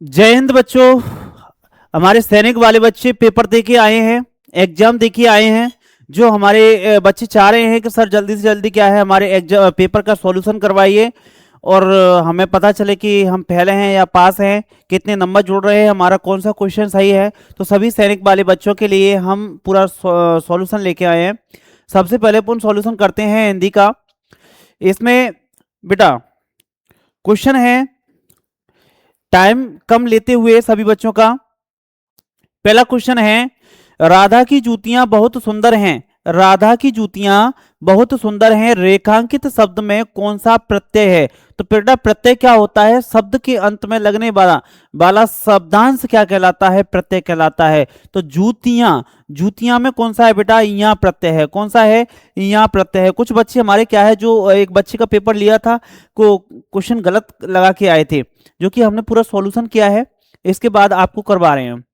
जय हिंद बच्चों। हमारे सैनिक वाले बच्चे पेपर दे के आए हैं, एग्जाम दे के आए हैं। जो हमारे बच्चे चाह रहे हैं कि सर जल्दी से जल्दी क्या है हमारे एग्जाम पेपर का सॉल्यूशन करवाइए और हमें पता चले कि हम फेल हैं या पास हैं, कितने नंबर जुड़ रहे हैं, हमारा कौन सा क्वेश्चन सही है। तो सभी सैनिक वाले बच्चों के लिए हम पूरा सॉल्यूशन लेके आए हैं। सबसे पहले अपन सॉल्यूशन करते हैं हिंदी का। इसमें बेटा क्वेश्चन है, टाइम कम लेते हुए सभी बच्चों का। पहला क्वेश्चन है, राधा की जूतियां बहुत सुंदर हैं। राधा की जूतियां बहुत सुंदर हैं, रेखांकित शब्द में कौन सा प्रत्यय है? तो बेटा प्रत्यय क्या होता है? शब्द के अंत में लगने वाला वाला शब्दांश क्या कहलाता है? प्रत्यय कहलाता है। तो जूतियां, जूतियां में कौन सा है बेटा? यहाँ प्रत्यय है। कौन सा है? यहाँ प्रत्यय है। कुछ बच्चे हमारे क्या है, जो एक बच्चे का पेपर लिया था को क्वेश्चन गलत लगा के आए थे, जो कि हमने पूरा सॉल्यूशन किया है, इसके बाद आपको करवा रहे हैं।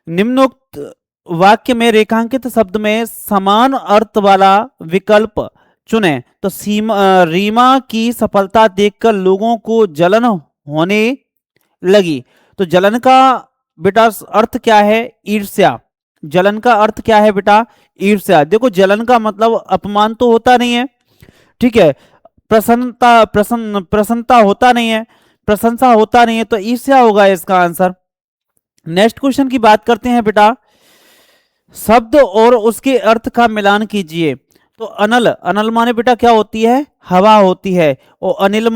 निम्नोक्त वाक्य में रेखांकित शब्द में समान अर्थ वाला विकल्प चुनें। तो रीमा की सफलता देखकर लोगों को जलन होने लगी। तो जलन का बेटा अर्थ क्या है? ईर्ष्या। जलन का अर्थ क्या है बेटा? ईर्ष्या। देखो जलन का मतलब अपमान तो होता नहीं है, ठीक है। प्रसन्नता होता नहीं है, प्रशंसा होता नहीं है, तो ईर्ष्या होगा इसका आंसर। नेक्स्ट क्वेश्चन की बात करते हैं बेटा, शब्द और उसके अर्थ का मिलान कीजिए। तो अनल, अनल माने बेटा क्या होती है? हवा होती है। और अनिल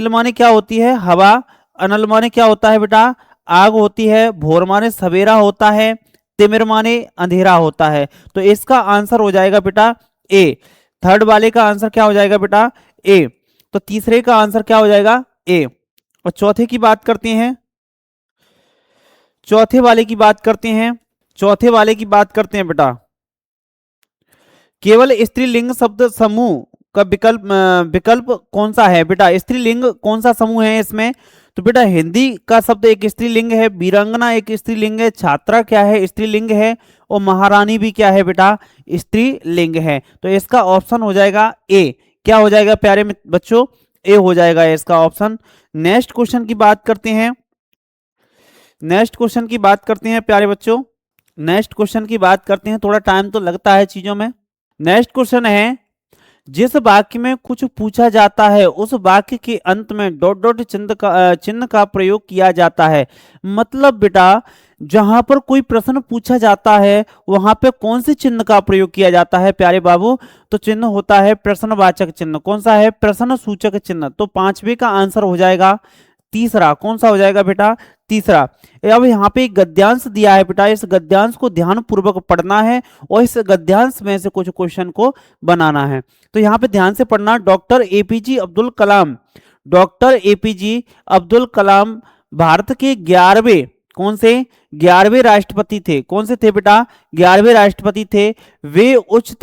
माने क्या होती है? हवा। अनल माने क्या होता है बेटा? आग होती है। भोर माने सवेरा होता है। तिमिर माने अंधेरा होता है। तो इसका आंसर हो जाएगा बेटा ए। थर्ड वाले का आंसर क्या हो जाएगा बेटा? ए। तो तीसरे का आंसर क्या हो जाएगा? ए। और चौथे की बात करते हैं, चौथे वाले की बात करते हैं, चौथे वाले की बात करते हैं बेटा। केवल स्त्रीलिंग शब्द समूह का विकल्प कौन सा है बेटा? स्त्रीलिंग कौन सा समूह है इसमें? तो बेटा हिंदी का शब्द एक स्त्रीलिंग है, वीरांगना एक स्त्रीलिंग है, छात्रा क्या है? स्त्रीलिंग है। और महारानी भी क्या है बेटा? स्त्रीलिंग है। तो इसका ऑप्शन हो जाएगा ए। क्या हो जाएगा प्यारे बच्चों? ए हो जाएगा इसका ऑप्शन। नेक्स्ट क्वेश्चन की बात करते हैं, नेक्स्ट क्वेश्चन की बात करते हैं प्यारे बच्चों। नेक्स्ट क्वेश्चन की बात करते हैं, थोड़ा टाइम तो लगता है चीजों में। नेक्स्ट क्वेश्चन है, जिस वाक्य में कुछ पूछा जाता है उस वाक्य के अंत में डॉट डॉट चिन्ह का प्रयोग किया जाता है। मतलब बेटा जहां पर कोई प्रश्न पूछा जाता है वहां पे कौन से चिन्ह का प्रयोग किया जाता है प्यारे बाबू? तो चिन्ह होता है प्रश्नवाचक चिन्ह। कौन सा है? प्रश्न सूचक चिन्ह। तो पांचवे का आंसर हो जाएगा तीसरा। कौन सा हो जाएगा बेटा? तीसरा। अब यहाँ पे एक गद्यांश दिया है बेटा, इस गद्यांश को ध्यान पूर्वक पढ़ना है और इस गद्यांश में से कुछ क्वेश्चन को बनाना है। तो यहाँ पे ध्यान से पढ़ना। डॉक्टर एपीजे अब्दुल कलाम, डॉक्टर एपीजे अब्दुल कलाम भारत के 11वें, कौन से? 11वें राष्ट्रपति थे। कौन से थे बेटा? 11वें राष्ट्रपति थे। वे उच्च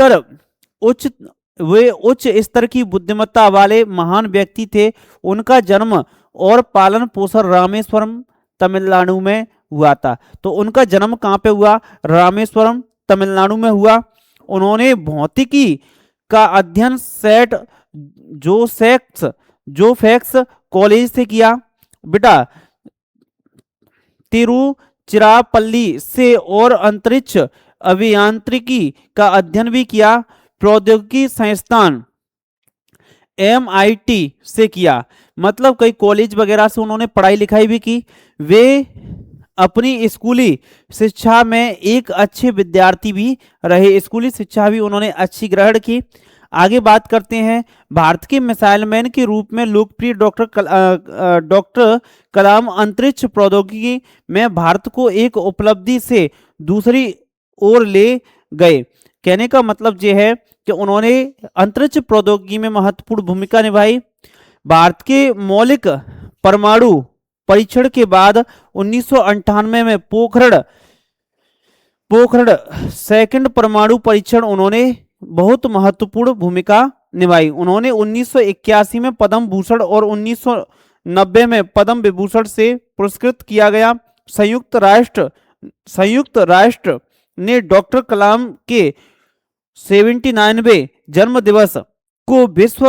वे उच्च स्तर की बुद्धिमत्ता वाले महान व्यक्ति थे। उनका जन्म और पालन पोषण रामेश्वरम तमिलनाडु में हुआ था। तो उनका जन्म कहाँ पे हुआ? रामेश्वरम तमिलनाडु में हुआ। उन्होंने भौतिकी का अध्ययन सेट जोफेक्स कॉलेज से किया बेटा। तिरुचिरापल्ली से और अंतरिक्ष अभियांत्रिकी का अध्ययन भी किया। प्रौद्योगिकी संस्थान MIT से किया। मतलब कई कॉलेज वगैरह से उन्होंने पढ़ाई लिखाई भी की। वे अपनी स्कूली शिक्षा में एक अच्छे विद्यार्थी भी रहे। स्कूली शिक्षा भी उन्होंने अच्छी ग्रहण की। आगे बात करते हैं, भारत के मिसाइल मैन के रूप में लोकप्रिय डॉक्टर कलाम अंतरिक्ष प्रौद्योगिकी में भारत को एक उपलब्धि से दूसरी ओर ले गए। कहने का मतलब यह है कि उन्होंने अंतरिक्ष प्रौद्योगिकी में महत्वपूर्ण भूमिका निभाई। भारत के मौलिक परमाणु परीक्षण के बाद 1998 में पोखरण सेकंड परमाणु परीक्षण उन्होंने बहुत महत्वपूर्ण भूमिका निभाई। उन्होंने 1981 में पद्म भूषण और 1990 में पद्म विभूषण से पुरस्कृत किया गया। संयुक्त राष्ट्र ने डॉक्टर कलाम के 79वें जन्म दिवस को विश्व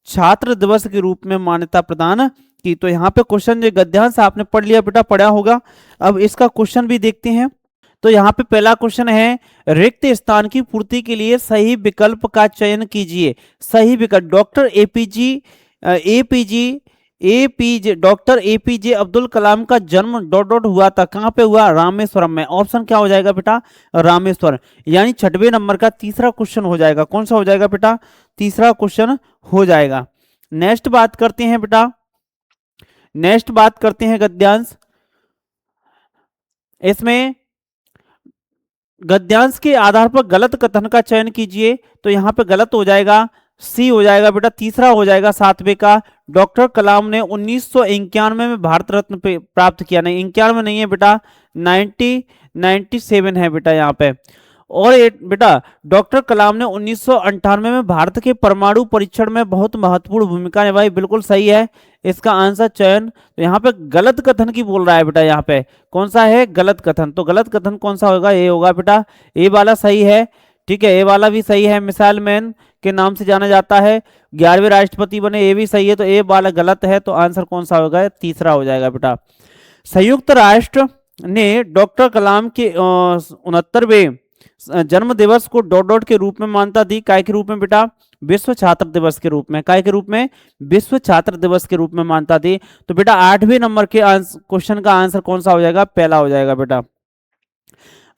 छात्र दिवस के रूप में मान्यता प्रदान की। तो यहाँ पे क्वेश्चन जो गद्यांश आपने पढ़ लिया बेटा, पढ़ा होगा। अब इसका क्वेश्चन भी देखते हैं। तो यहाँ पे पहला क्वेश्चन है, रिक्त स्थान की पूर्ति के लिए सही विकल्प का चयन कीजिए। सही विकल्प, doctor APJ doctor APJ Abdul Kalam का जन्म डॉट डॉट हुआ था, कहाँ पे हुआ? रामेश्वरम में। ऑप्शन क्या हो जाएगा बेटा? रामेश्वरम। यानी 6वें नंबर का तीसरा क्वेश्चन हो जाएगा। कौन सा हो जाएगा बेटा? तीसरा क्वेश्चन हो जाएगा। नेक्स्ट बात करते हैं बेटा, नेक्स्ट बात करते हैं गद्यांश। इसमें गद्यांश के आधार पर गलत कथन का चयन कीजिए। तो यहां पे गलत हो जाएगा, सी हो जाएगा बेटा। तीसरा हो जाएगा 7वें का, डॉक्टर कलाम ने 1991 में भारत रत्न प्राप्त किया। नहीं, 91 नहीं है बेटा, 97 है बेटा यहाँ पे। और बेटा डॉक्टर कलाम ने 1998 में भारत के परमाणु परीक्षण में बहुत महत्वपूर्ण भूमिका निभाई। बिल्कुल सही है इसका आंसर चयन। तो यहाँ पे गलत कथन की बोल रहा है बेटा, यहाँ पे कौन सा है? गलत कथन। तो गलत कथन कौन सा होगा? ए होगा बेटा। ए वाला सही है, ठीक है, ए वाला भी सही है। मिसाइल मैन के नाम से जाना जाता है, 11वें राष्ट्रपति बने, ये भी सही है। तो ए वाला गलत है, तो आंसर कौन सा होगा? तीसरा हो जाएगा बेटा। संयुक्त राष्ट्र ने डॉक्टर कलाम के 69वें जन्म दिवस को डॉट डॉट के रूप में मान्यता दी। काय के रूप में बेटा? विश्व छात्र दिवस के रूप में। काय के रूप में? विश्व छात्र दिवस के रूप में मान्यता दी। तो बेटा 8वें नंबर के क्वेश्चन का आंसर कौन सा हो जाएगा? पहला हो जाएगा बेटा।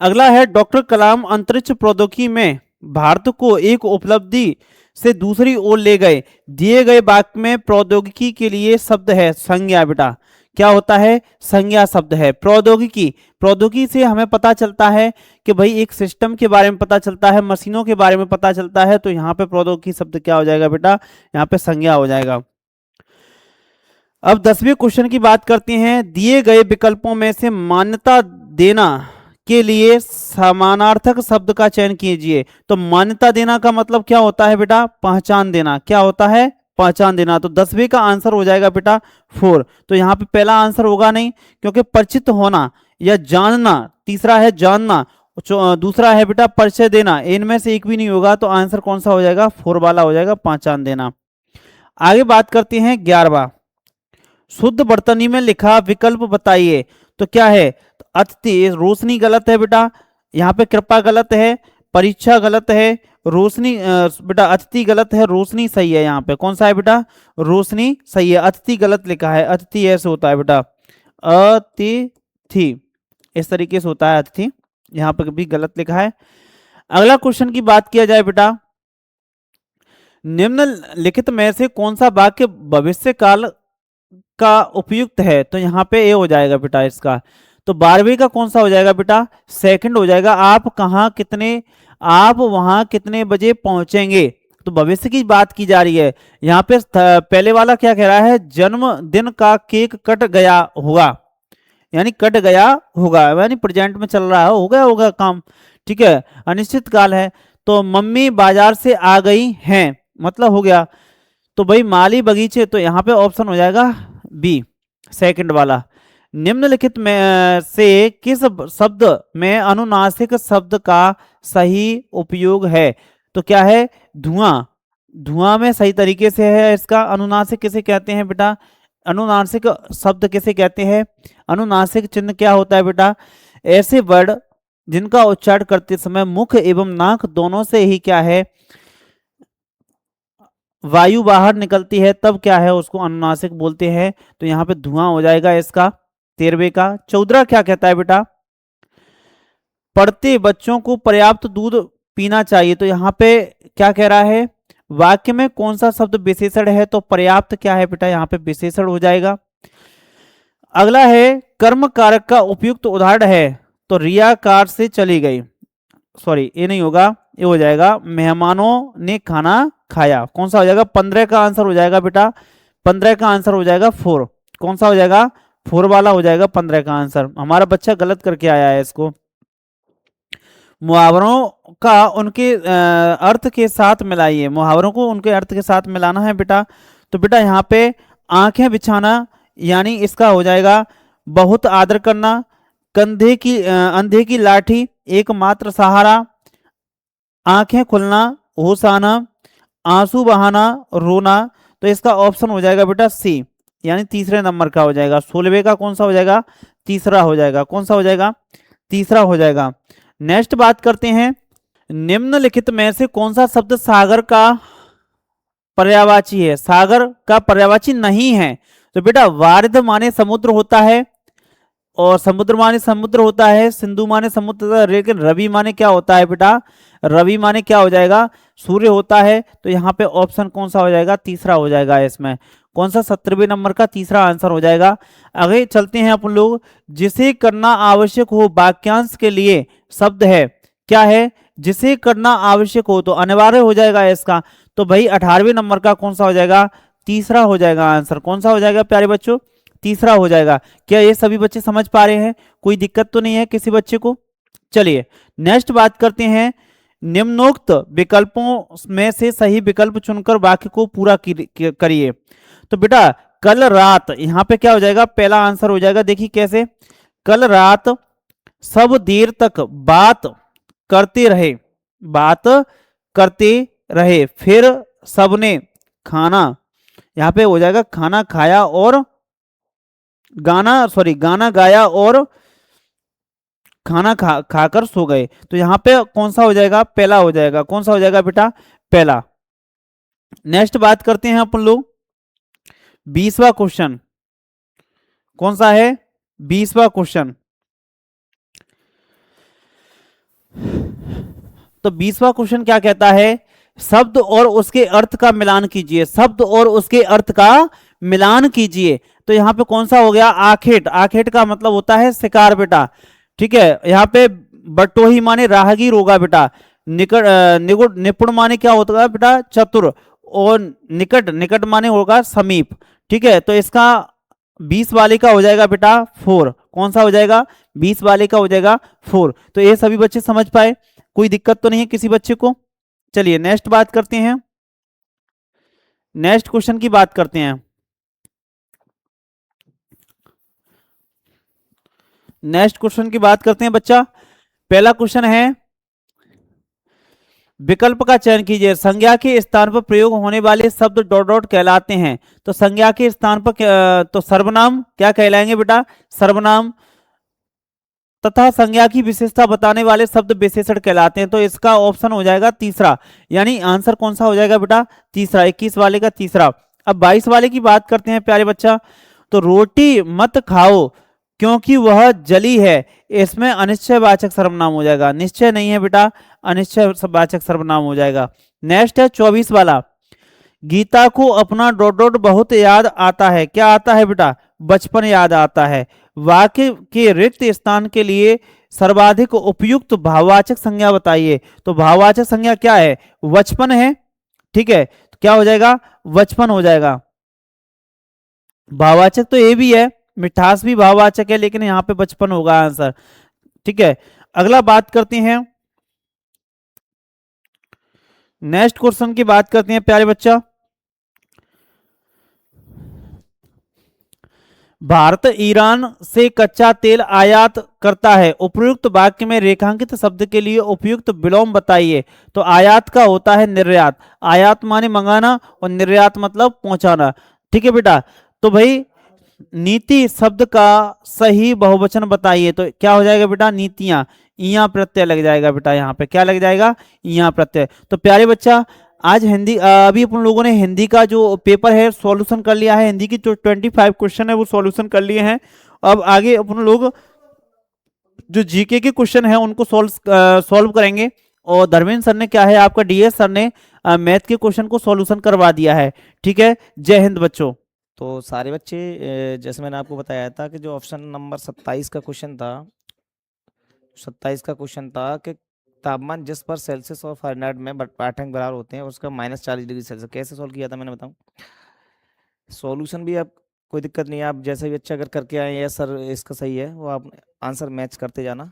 अगला है, डॉक्टर कलाम अंतरिक्ष प्रौद्योगिकी में भारत को एक उपलब्धि से दूसरी ओर ले गए। दिए गए वाक्य में प्रौद्योगिकी के लिए शब्द है संज्ञा बेटा। क्या होता है? संज्ञा शब्द है। प्रौद्योगिकी, प्रौद्योगिकी से हमें पता चलता है कि भाई एक सिस्टम के बारे में पता चलता है, मशीनों के बारे में पता चलता है। तो यहाँ पे प्रौद्योगिकी शब्द क्या हो जाएगा बेटा? यहाँ पे संज्ञा हो जाएगा। अब 10वें क्वेश्चन की बात करते हैं। दिए गए विकल्पों में से मान्यता देना के लिए समानार्थक शब्द का चयन कीजिए। तो मान्यता देना का मतलब क्या होता है बेटा? पहचान देना। क्या होता है? पहचान देना। तो 10वें का आंसर हो जाएगा बेटा 4। तो यहाँ पे पहला आंसर होगा नहीं, क्योंकि परिचित होना या जानना, तीसरा है जानना, दूसरा है बेटा परिचय देना, इनमें से एक भी नहीं होगा। तो आंसर कौन सा हो जाएगा? 4 वाला हो जाएगा, पहचान देना। आगे बात करते हैं 11वां, शुद्ध वर्तनी में लिखा विकल्प बताइए। तो क्या है? तो अतिथि, रोशनी गलत है बेटा, यहाँ पे कृपा गलत है, परीक्षा गलत है, रोशनी बेटा अतिथि गलत है, रोशनी सही है। यहाँ पे कौन सा है बेटा? रोशनी सही है, अतिथि गलत लिखा है। अतिथि ऐसे होता है बेटा, अतिथि इस तरीके से होता है अतिथि, यहाँ पे भी गलत लिखा है। अगला क्वेश्चन की बात किया जाए बेटा, निम्नलिखित में से कौन सा वाक्य भविष्य काल का उपयुक्त है? तो यहाँ पे ए हो जाएगा बेटा इसका। तो 12वें का कौन सा हो जाएगा बेटा? सेकंड हो जाएगा। आप वहां कितने बजे पहुंचेंगे? तो भविष्य की बात की जा रही है। यहाँ पे पहले वाला क्या कह रहा है? जन्मदिन का केक कट गया होगा, यानी कट गया होगा, यानी प्रेजेंट में चल रहा है, हो गया होगा काम, ठीक है। अनिश्चित काल है। तो मम्मी बाजार से आ गई हैं, मतलब हो गया। तो भाई माली बगीचे, तो यहाँ पे ऑप्शन हो जाएगा बी, सेकंड वाला। निम्नलिखित में से किस शब्द में अनुनासिक शब्द का सही उपयोग है? तो क्या है? धुआं। धुआं में सही तरीके से है इसका। अनुनासिक किसे कहते हैं बेटा? अनुनासिक शब्द किसे कहते हैं? अनुनासिक चिन्ह क्या होता है बेटा? ऐसे वर्ड जिनका उच्चारण करते समय मुख एवं नाक दोनों से ही क्या है, वायु बाहर निकलती है, तब क्या है, उसको अनुनासिक बोलते हैं। तो यहाँ पे धुआं हो जाएगा इसका 13वें का। 14 क्या कहता है बेटा? पढ़ते बच्चों को पर्याप्त दूध पीना चाहिए। तो यहाँ पे क्या कह रहा है? वाक्य में कौन सा शब्द विशेषण है? तो पर्याप्त क्या है बेटा? यहाँ पे विशेषण हो जाएगा। अगला है, कर्म कारक का उपयुक्त उदाहरण है। तो रिया कार से चली गई, सॉरी ये नहीं होगा, ये हो जाएगा मेहमानों ने खाना खाया। कौन सा हो जाएगा? 15 का आंसर हो जाएगा बेटा, 15 का आंसर हो जाएगा 4। कौन सा हो जाएगा? 4 वाला हो जाएगा 15 का आंसर। हमारा बच्चा गलत करके आया है इसको। मुहावरों का उनके अर्थ के साथ मिलाइए। मुहावरों को उनके अर्थ के साथ मिलाना है बेटा। तो बेटा यहाँ पे आंखें बिछाना, यानी इसका हो जाएगा बहुत आदर करना, अंधे की लाठी एकमात्र सहारा, आंखें खुलना होश आना, आंसू बहाना रोना। तो इसका ऑप्शन हो जाएगा बेटा सी, यानी तीसरे नंबर का हो जाएगा। 16वें का कौन सा हो जाएगा? तीसरा हो जाएगा। कौन सा हो जाएगा? तीसरा हो जाएगा। नेक्स्ट बात करते हैं, निम्नलिखित में से कौन सा शब्द सागर का पर्यायवाची है? सागर का पर्यायवाची नहीं है। तो बेटा वारिध माने समुद्र होता है, और समुद्र माने समुद्र होता है, सिंधु माने समुद्र होता है, लेकिन रवि माने क्या होता है बेटा? रवि माने क्या हो जाएगा? सूर्य होता है। तो यहाँ पे ऑप्शन कौन सा हो जाएगा? तीसरा हो जाएगा। इसमें कौन सा 17वें नंबर का तीसरा आंसर हो जाएगा। आगे चलते हैं अपन लोग, जिसे करना आवश्यक हो वाक्यांश के लिए शब्द है, क्या है? जिसे करना आवश्यक हो, तो अनिवार्य हो जाएगा इसका। तो भाई 18वें नंबर का कौन सा हो जाएगा? तीसरा हो जाएगा आंसर। कौन सा हो जाएगा प्यारे बच्चों? तीसरा हो जाएगा। क्या ये सभी बच्चे समझ पा रहे हैं? कोई दिक्कत तो नहीं है किसी बच्चे को? चलिए नेक्स्ट बात करते हैं, निम्नोक्त विकल्पों में से सही विकल्प चुनकर वाक्य को पूरा करिए। तो बेटा कल रात, यहां पे क्या हो जाएगा? पहला आंसर हो जाएगा। देखिए कैसे, कल रात सब देर तक बात करते रहे, बात करते रहे, फिर सबने खाना, यहां पे हो जाएगा खाना खाया और गाना गाया और खाना खाकर सो गए। तो यहां पे कौन सा हो जाएगा? पहला हो जाएगा। कौन सा हो जाएगा बेटा? पहला। नेक्स्ट बात करते हैं अपन लोग, 20वां क्वेश्चन कौन सा है? 20वां क्वेश्चन। तो 20वां क्वेश्चन क्या कहता है? शब्द और उसके अर्थ का मिलान कीजिए, शब्द और उसके अर्थ का मिलान कीजिए। तो यहां पे कौन सा हो गया? आखेट। आखेट का मतलब होता है शिकार बेटा, ठीक है। यहाँ पे बटोही माने राहगीर होगा बेटा, निकट निगुण निपुण माने क्या होता है बेटा? चतुर, और निकट निकट माने होगा समीप, ठीक है। तो इसका 20 वाले का हो जाएगा बेटा 4। कौन सा हो जाएगा? 20 वाले का हो जाएगा 4। तो ये सभी बच्चे समझ पाए? कोई दिक्कत तो नहीं है किसी बच्चे को? चलिए नेक्स्ट बात करते हैं, नेक्स्ट क्वेश्चन की बात करते हैं। नेक्स्ट क्वेश्चन की बात करते हैं बच्चा। पहला क्वेश्चन है, विकल्प का चयन कीजिए, संज्ञा के स्थान पर प्रयोग होने वाले शब्द डॉट डॉट कहलाते हैं। तो संज्ञा के स्थान पर तो सर्वनाम क्या कहलाएंगे बेटा? सर्वनाम। तथा संज्ञा की विशेषता बताने वाले शब्द विशेषण कहलाते हैं। तो इसका ऑप्शन हो जाएगा तीसरा, यानी आंसर कौन सा हो जाएगा बेटा? तीसरा। 21 वाले का तीसरा। अब 22 वाले की बात करते हैं प्यारे बच्चा। तो रोटी मत खाओ क्योंकि वह जली है, इसमें अनिश्चयवाचक सर्वनाम हो जाएगा। निश्चय नहीं है बेटा, अनिश्चयवाचक सर्वनाम हो जाएगा। नेक्स्ट है 24 वाला, गीता को अपना डॉट डॉट बहुत याद आता है। क्या आता है बेटा? बचपन याद आता है। वाक्य के रिक्त स्थान के लिए सर्वाधिक उपयुक्त भाववाचक संज्ञा बताइए। तो भाववाचक संज्ञा क्या है? बचपन है, ठीक है। तो क्या हो जाएगा? बचपन हो जाएगा। भाववाचक तो ये भी है, मिठास भी भाववाचक है, लेकिन यहां पे बचपन होगा आंसर, ठीक है। अगला बात करते हैं, नेक्स्ट क्वेश्चन की बात करते हैं प्यारे बच्चा। भारत ईरान से कच्चा तेल आयात करता है, उपयुक्त वाक्य में रेखांकित शब्द के लिए उपयुक्त विलोम बताइए। तो आयात का होता है निर्यात। आयात माने मंगाना और निर्यात मतलब पहुंचाना, ठीक है बेटा। तो भाई नीति शब्द का सही बहुवचन बताइए। तो क्या हो जाएगा बेटा? नीतियां। यहाँ प्रत्यय लग जाएगा बेटा, यहाँ पे क्या लग जाएगा? यहाँ प्रत्यय। तो प्यारे बच्चा आज हिंदी अभी अपन लोगों ने हिंदी का जो पेपर है सॉल्यूशन कर लिया है। हिंदी की जो 25 क्वेश्चन है वो सॉल्यूशन कर लिए हैं। अब आगे अपन लोग जो जीके के क्वेश्चन है उनको सॉल्व करेंगे। और धर्मेंद्र सर ने क्या है, आपका डीएस सर ने मैथ के क्वेश्चन को सॉल्यूशन करवा दिया है, ठीक है। जय हिंद बच्चों। तो सारे बच्चे जैसे मैंने आपको बताया था कि जो ऑप्शन नंबर 27 का क्वेश्चन था, 27 का क्वेश्चन था कि तापमान जिस पर सेल्सियस और फ़ारेनहाइट में पाठ्यांक बराबर होते हैं उसका -40 डिग्री सेल्सियस, कैसे सॉल्व किया था मैंने बताऊं। सॉल्यूशन भी आप कोई दिक्कत नहीं है, आप जैसे भी अच्छा अगर करके आए या सर इसका सही है वो आप आंसर मैच करते जाना।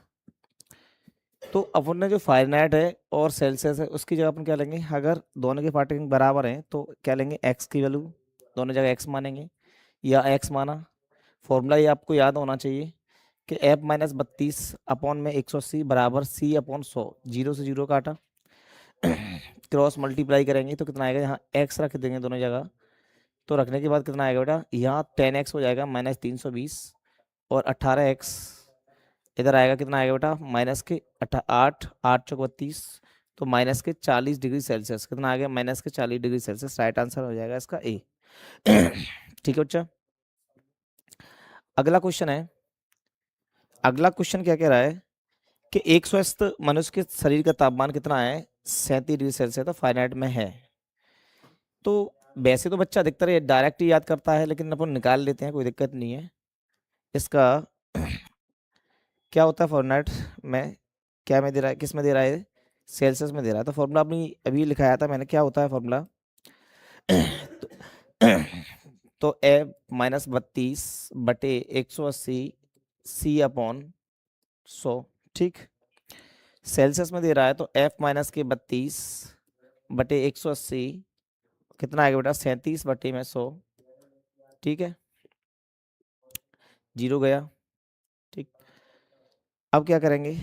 तो अपन ने जो फ़ारेनहाइट है और सेल्सियस है उसकी जगह अपन क्या लेंगे, अगर दोनों के पाठ्यांक बराबर हैं तो क्या लेंगे, एक्स की वैल्यू दोनों जगह एक्स मानेंगे या एक्स माना। फॉर्मूला ये आपको याद होना चाहिए कि F-32/180 बराबर C/100, 0 से 0 काटा क्रॉस मल्टीप्लाई करेंगे तो कितना आएगा, यहाँ एक्स रख देंगे दोनों जगह, तो रखने के बाद कितना आएगा बेटा, यहाँ 10x हो जाएगा माइनस 320 और 18x इधर आएगा, कितना आएगा बेटा माइनस के 8 8 चौक 32, तो माइनस के 40 डिग्री सेल्सियस, कितना आ गया माइनस के 40 डिग्री सेल्सियस। राइट आंसर हो जाएगा इसका ए। ठीक है बच्चा। अगला क्वेश्चन है, अगला क्वेश्चन क्या कह रहा है कि एक स्वस्थ मनुष्य के शरीर का तापमान कितना है, 37 डिग्री सेल्सियस, तो फारेनहाइट में है। तो वैसे तो बच्चा अधिकतर ये डायरेक्ट ही याद करता है, लेकिन अपन निकाल लेते हैं, कोई दिक्कत नहीं है। इसका क्या होता है फारेनहाइट में, क्या में दे रहा है, किस में दे रहा है, सेल्सियस में दे रहा है। तो फॉर्मूला अपनी अभी लिखाया था मैंने, क्या होता है फॉर्मूला तो ए माइनस 32 बटे 180 सी अपॉन 100। ठीक, सेल्सियस में दे रहा है तो एफ माइनस के 32 बटे 180, कितना आएगा बेटा 37 बटे में 100। ठीक है, जीरो गया। ठीक, अब क्या करेंगे,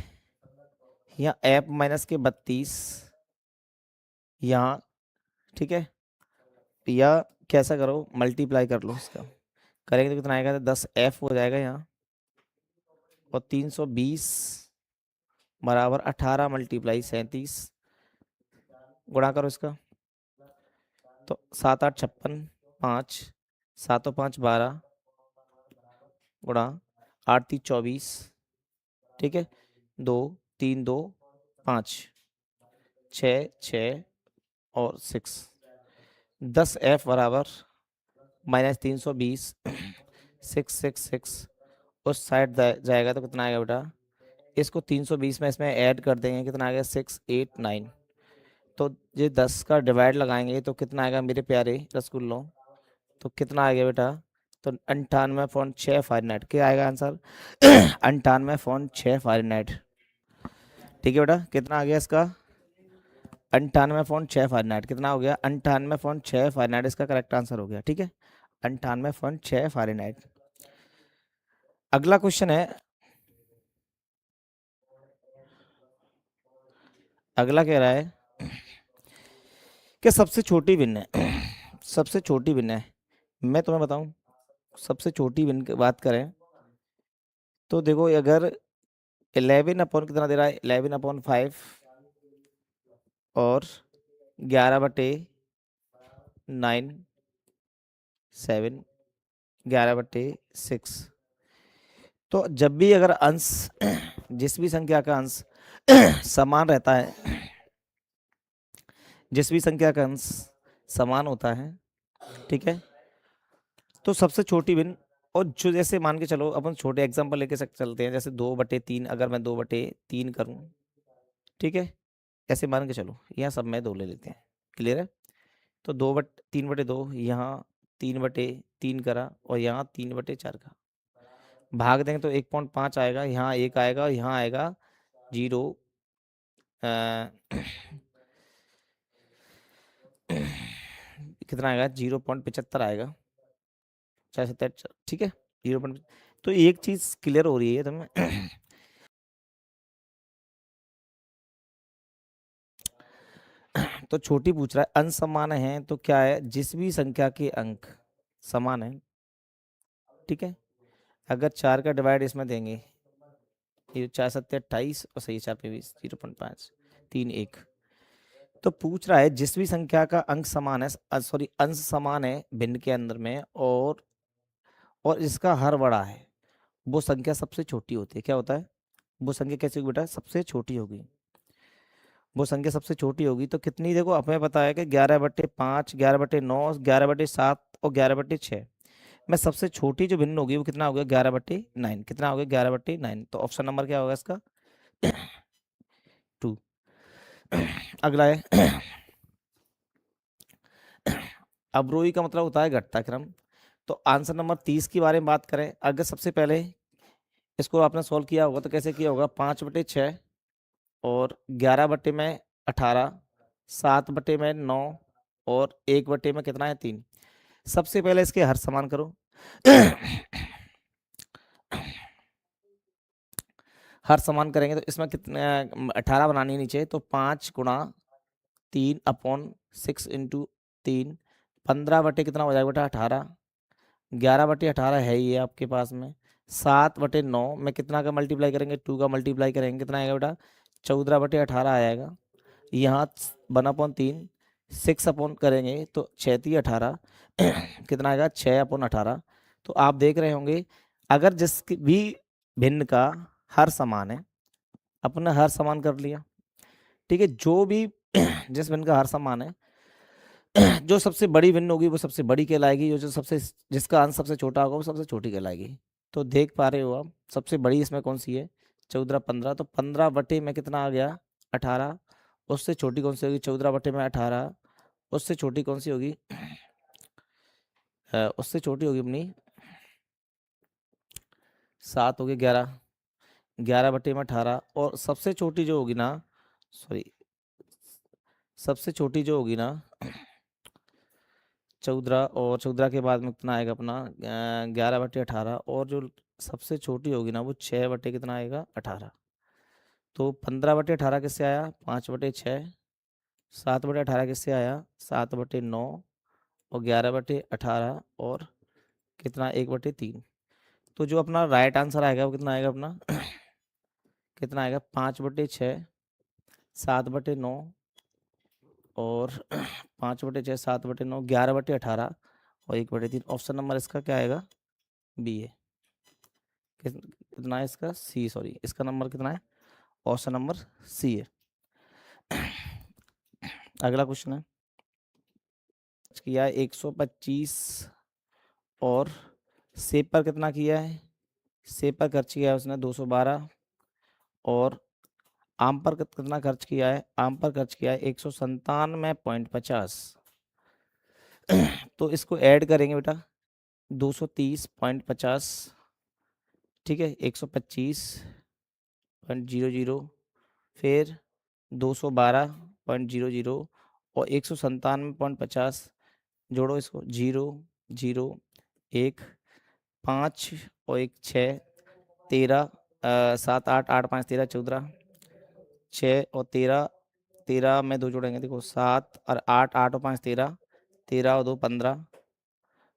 यहाँ एफ माइनस के 32 यहाँ, ठीक है, या कैसा करो मल्टीप्लाई कर लो इसका, करेंगे तो कितना आएगा 10f हो जाएगा यहाँ, और 320 बराबर 18 मल्टीप्लाई 37, गुणा करो इसका, तो 7 8 56 5 7 5 12 गुणा 8 3 24, ठीक है, 2 3 2 5 6 6 और 6, 10f बराबर माइनस 320 666 उस साइड जाएगा तो कितना आएगा बेटा, इसको 320 में इसमें ऐड कर देंगे, कितना आ गया 689। तो ये 10 का डिवाइड लगाएंगे तो कितना आएगा मेरे प्यारे रसगुल्लों, तो कितना आ गया बेटा, तो 98.6 फारेनहाइट। क्या आएगा आंसर 98.6 फारेनहाइट। ठीक है बेटा, कितना आ गया इसका 98.6 फारेनहाइट, कितना हो गया 98.6 फारेनहाइट, इसका करेक्ट आंसर हो गया। ठीक है, 98.6 फारेनहाइट। अगला क्वेश्चन है, अगला कह रहा है कि सबसे छोटी बिन है सबसे छोटी बिन है, मैं तुम्हें बताऊं सबसे छोटी बिन की बात करें तो देखो, अगर 11 अपॉन कितना दे रहा है 11/5 और 11/9 7 11/6, तो जब भी अगर अंश जिस भी संख्या का अंश समान रहता है, जिस भी संख्या का अंश समान होता है, ठीक है, तो सबसे छोटी बिन, और जो जैसे मान के चलो अपन छोटे एग्जांपल लेके चलते हैं, जैसे 2/3, अगर मैं 2/3 करूं, ठीक है, ऐसे मान के चलो, यहाँ सब में 2 ले लेते हैं, क्लियर है। तो 3/2 यहाँ 3/3 करा, और यहाँ 3/4 का भाग देंगे तो 1.5 आएगा, यहाँ 1 आएगा, यहाँ आएगा 0 कितना आएगा 0.75 आएगा, 4 ठीक है 0. तो एक चीज क्लियर हो रही है तुम्हें तो छोटी पूछ रहा है अंश समान है, तो क्या है जिस भी संख्या के अंक समान है, ठीक है, अगर 4 का डिवाइड इसमें देंगे, ये 4 7 28 और सही 4 पे 20 0.5 3 1, तो पूछ रहा है जिस भी संख्या का अंक समान है, सॉरी अंश समान है भिन्न के अंदर में, और इसका हर बड़ा है, वो संख्या सबसे छोटी होती है। क्या होता है, वो संख्या कैसी होगी बेटा, सबसे छोटी होगी। वो संख्या सबसे छोटी होगी तो कितनी, देखो हमें पता है कि 11/5 11/9 11/7 और 11/6 में सबसे छोटी जो भिन्न होगी वो कितना हो गया 11/9, कितना हो गया 11/9, तो ऑप्शन नंबर क्या होगा इसका 2। अगला है अवरोही का मतलब होता है घटता क्रम। तो आंसर नंबर 30 के बारे में बात करें, अगर सबसे पहले इसको आपने सॉल्व किया होगा तो कैसे किया होगा, 5/6 और 11/18 7/9 और 1 में कितना है 3। सबसे पहले इसके हर समान करो हर समान करेंगे तो इसमें कितने 18 बनानी है नीचे, तो 5 गुणा 3/6 इंटू 3 15 बटे कितना हो जाएगा बेटा 18, 11 बटे 18 है ये आपके पास में, 7 बटे 9 में कितना का मल्टीप्लाई करेंगे, 2 का मल्टीप्लाई करेंगे, कितना आएगा बेटा 14 बटे 18 आ जाएगा। यहाँ 1/3 6 अपॉन करेंगे तो 6×3 = 18 कितना आएगा 6/18। तो आप देख रहे होंगे अगर जिस भी भिन्न का हर समान है, अपने हर समान कर लिया, ठीक है, जो भी जिस भिन्न का हर समान है, जो सबसे बड़ी भिन्न होगी वो सबसे बड़ी कहलाएगी, जो सबसे जिसका अंश सबसे छोटा होगा वो सबसे छोटी कहलाएगी। तो देख पा रहे हो आप सबसे बड़ी इसमें कौन सी है 14 15, तो 15 बटे में कितना आ गया 18, उससे छोटी कौन सी होगी 14 बटे में 18, उससे छोटी कौन सी होगी उससे छोटी होगी अपनी 7 होगी 11, 11 बटे में 18, और सबसे छोटी जो होगी ना, सॉरी सबसे छोटी जो होगी ना 14, और 14 के बाद में कितना आएगा अपना 11 बटे 18, और जो सबसे छोटी होगी ना वो 6 बटे कितना आएगा 18। तो 15 बटे 18 किससे आया 5 बटे 6, 7 बटे 18 किससे आया 7 बटे 9, और 11 बटे 18 और कितना 1 बटे 3। तो जो अपना राइट आंसर आएगा वो कितना आएगा अपना कितना आएगा 5 बटे 6, 7 बटे 9 और 5 बटे 6, 7 बटे 9, 11 बटे 18 और 1 बटे 3। ऑप्शन नंबर इसका क्या आएगा बी है। कितना है इसका सी, सॉरी इसका नंबर कितना है ऑप्शन नंबर सी है। अगला क्वेश्चन है किया है 125 और सेब पर कितना किया है, सेब पर खर्च किया है उसने 212, और आम पर कितना खर्च किया है, आम पर खर्च किया है 197.50। तो इसको ऐड करेंगे बेटा 230.50, ठीक है 125.00 फिर 212.00 और 197.50, जोड़ो इसको 0 0 1 5 और 1 6, 13 7 8 8 5 13 14, 6 और 13, 13 में 2 जोड़ेंगे देखो 7 और 8 8 और 5 13, 13 और 2 15,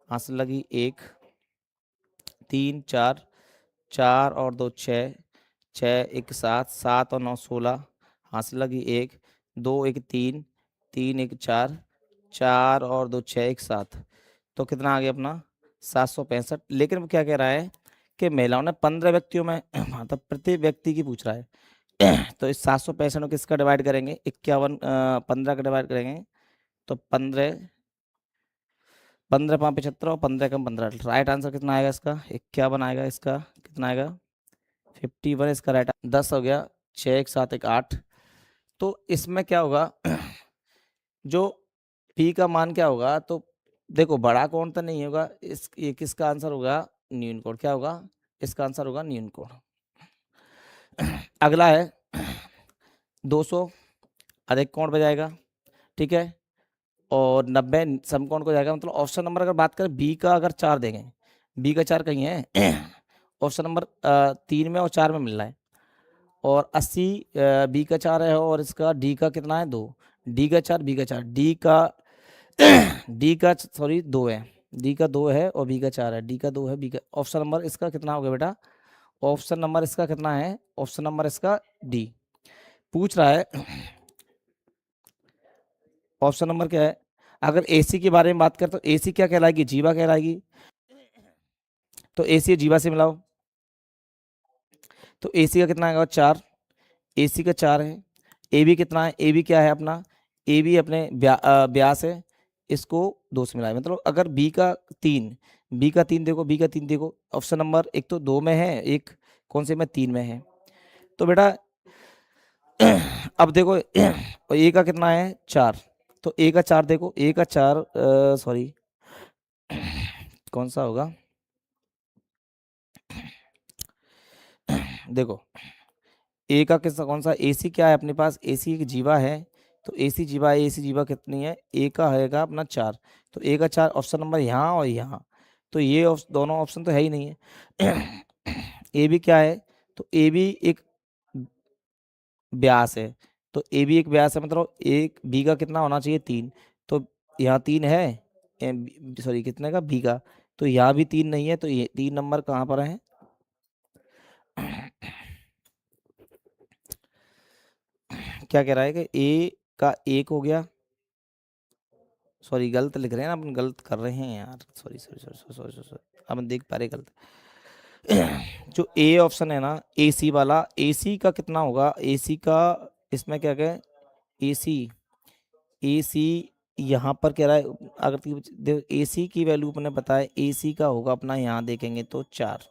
हासिल लगी 1 3 4, 4 और 2 6, 6 1 7, 7 और 9 16, हासिल लगी 1 2 1 3, 3 1 4, 4 और 2 6 1 7। तो कितना आ गया अपना 765। लेकिन वो क्या कह रहा है कि महिलाओं ने 15 व्यक्तियों में मतलब प्रति व्यक्ति की पूछ रहा है। तो इस 765 को किसका डिवाइड करेंगे 15 का डिवाइड करेंगे तो 15 15 5 75 और 15 कम 15। राइट आंसर कितना आएगा इसका 51 आएगा, इसका कितना आएगा 51 इसका राइट 10 हो गया 6 1 7 1 8। तो इसमें क्या होगा जो पी का मान क्या होगा, तो देखो बड़ा कोण तो नहीं होगा, ये किसका आंसर होगा न्यून कोण, क्या होगा इसका आंसर होगा न्यून कोण। अगला है 200 अधिक कोण पे जाएगा, ठीक है, और 90 समकोण को जाएगा। मतलब ऑप्शन नंबर अगर बात करें बी का अगर 4 देंगे, बी का 4 कहीं है ऑप्शन नंबर 3 में और 4 में मिल रहा है, और 80 बी का 4 है और इसका डी का कितना है 2, डी का 4 बी का 4, डी का सॉरी 2 है, डी का 2 है और बी का 4 है, डी का 2 है बी का। ऑप्शन नंबर इसका कितना हो गया बेटा, ऑप्शन नंबर इसका कितना है, ऑप्शन नंबर इसका डी पूछ रहा है। ऑप्शन नंबर क्या है, अगर एसी के बारे में बात करें तो एसी क्या कहलाएगी जीवा कहलाएगी, तो एसी जीवा से मिलाओ। तो एसी का कितना आएगा 4, एसी का 4 है, ए बी कितना है, ए बी क्या है अपना, ए बी अपने व्यास है, इसको 2 से मिलाए। मतलब अगर बी का 3, बी का 3 देखो, बी का 3 देखो, ऑप्शन नंबर एक तो 2 में है, एक कौन से में 3 में है। तो बेटा अब देखो ए का कितना है 4, तो ए का 4 देखो, ए का 4 सॉरी कौन सा होगा देखो ए का किसका कौन सा, एसी क्या है अपने पास, एसी एक जीवा है, तो एसी जीवा है, एसी जीवा कितनी है ए का है अपना 4, तो ए का 4 ऑप्शन नंबर यहाँ और यहाँ, तो ये दोनों ऑप्शन तो है ही नहीं है। ए बी क्या है, तो ए बी एक व्यास है, तो ए बी एक व्यास है, मतलब एक बी का कितना होना चाहिए 3, तो यहाँ 3 है, सॉरी कितने का, बी का। तो यहाँ भी 3 नहीं है, तो ये 3 नंबर कहाँ पर है? क्या कह रहा है कि ए का 1 हो गया, सॉरी गलत लिख रहे हैं ना अपन, गलत कर रहे हैं यार, sorry sorry sorry sorry sorry sorry, अपन देख पा रहे गलत। जो ए ऑप्शन है ना, ए सी वाला, ए सी का कितना होगा, ए सी का इसमें क्या क्या, ए सी, ए सी यहाँ पर कह रहा है, अगर ए सी की वैल्यू अपने पता है, ए सी का होगा अपना, यहाँ देखेंगे तो 4,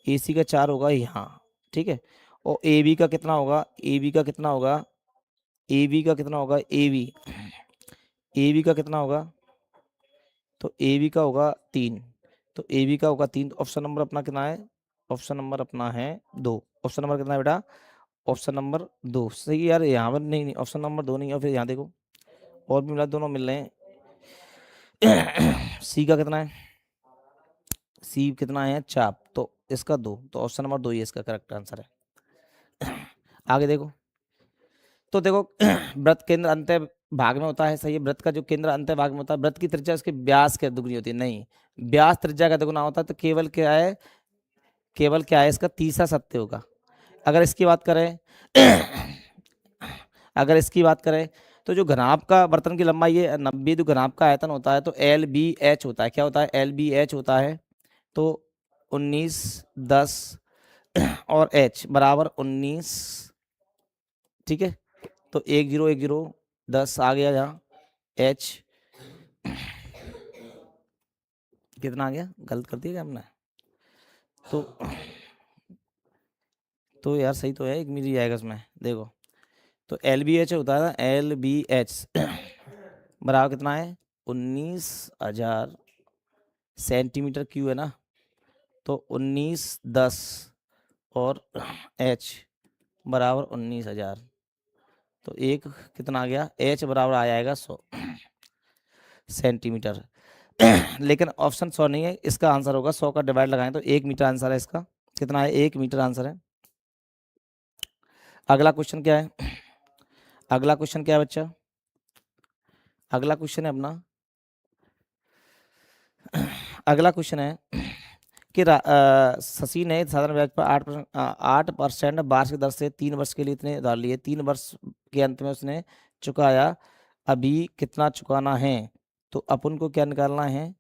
ए सी का 4 होगा यहाँ, ठीक है। और ए बी का कितना होगा, ए बी का कितना होगा, ए बी का कितना होगा, ए बी, ए बी का कितना होगा, तो ए बी का होगा 3, तो ए बी का होगा 3, ऑप्शन नंबर अपना कितना है, ऑप्शन नंबर अपना है 2, ऑप्शन नंबर कितना है बेटा, ऑप्शन नंबर 2 सही यार, यहाँ पर नहीं नहीं ऑप्शन नंबर 2 नहीं है, फिर यहाँ देखो और भी मिला, दोनों मिल रहे हैं। सी का कितना है, सी कितना है 4, तो इसका 2, तो ऑप्शन नंबर 2 ही इसका करेक्ट आंसर है। आगे देखो, तो देखो व्रत केंद्र अंत्य भाग में होता है, सही है, व्रत का जो केंद्र अंत्य भाग में होता है, व्रत की त्रिज्या उसके व्यास के दुगनी होती है, नहीं व्यास त्रिज्या का दुगना होता है, तो केवल क्या है, केवल क्या है इसका तीसरा सत्य होगा। अगर इसकी बात करें अगर इसकी बात करें तो जो घनाभ का बर्तन की लंबाई है 90, जो घनाभ का आयतन होता है तो एल बी एच होता है, क्या होता है, एल बी एच होता है, तो 19 10 और एच बराबर 19, ठीक है। तो 1 0 1 0 10 आ गया, यहाँ एच कितना आ गया, गलत कर दिया क्या हमने, तो यार सही तो है, 1 मिली जाएगा इसमें, देखो तो एल बी एच होता है ना, एल बी एच बराबर कितना है, 19,000 सेंटीमीटर क्यूब है ना, तो 19 10 और एच बराबर 19,000, तो एक कितना आ गया, एच बराबर आ जाएगा 100 सेंटीमीटर। लेकिन ऑप्शन 100 नहीं है, इसका आंसर होगा 100 का डिवाइड लगाएं तो 1 मीटर आंसर है इसका, कितना है, 1 मीटर आंसर है। अगला क्वेश्चन क्या है, अगला क्वेश्चन क्या है बच्चा, अगला क्वेश्चन है अपना, अगला क्वेश्चन है कि शशि ने साधारण ब्याज पर 8% वार्षिक दर से 3 वर्ष के लिए इतने उधार लिए, 3 वर्ष के अंत में उसने चुकाया, अभी कितना चुकाना है, तो अपन को क्या निकालना है,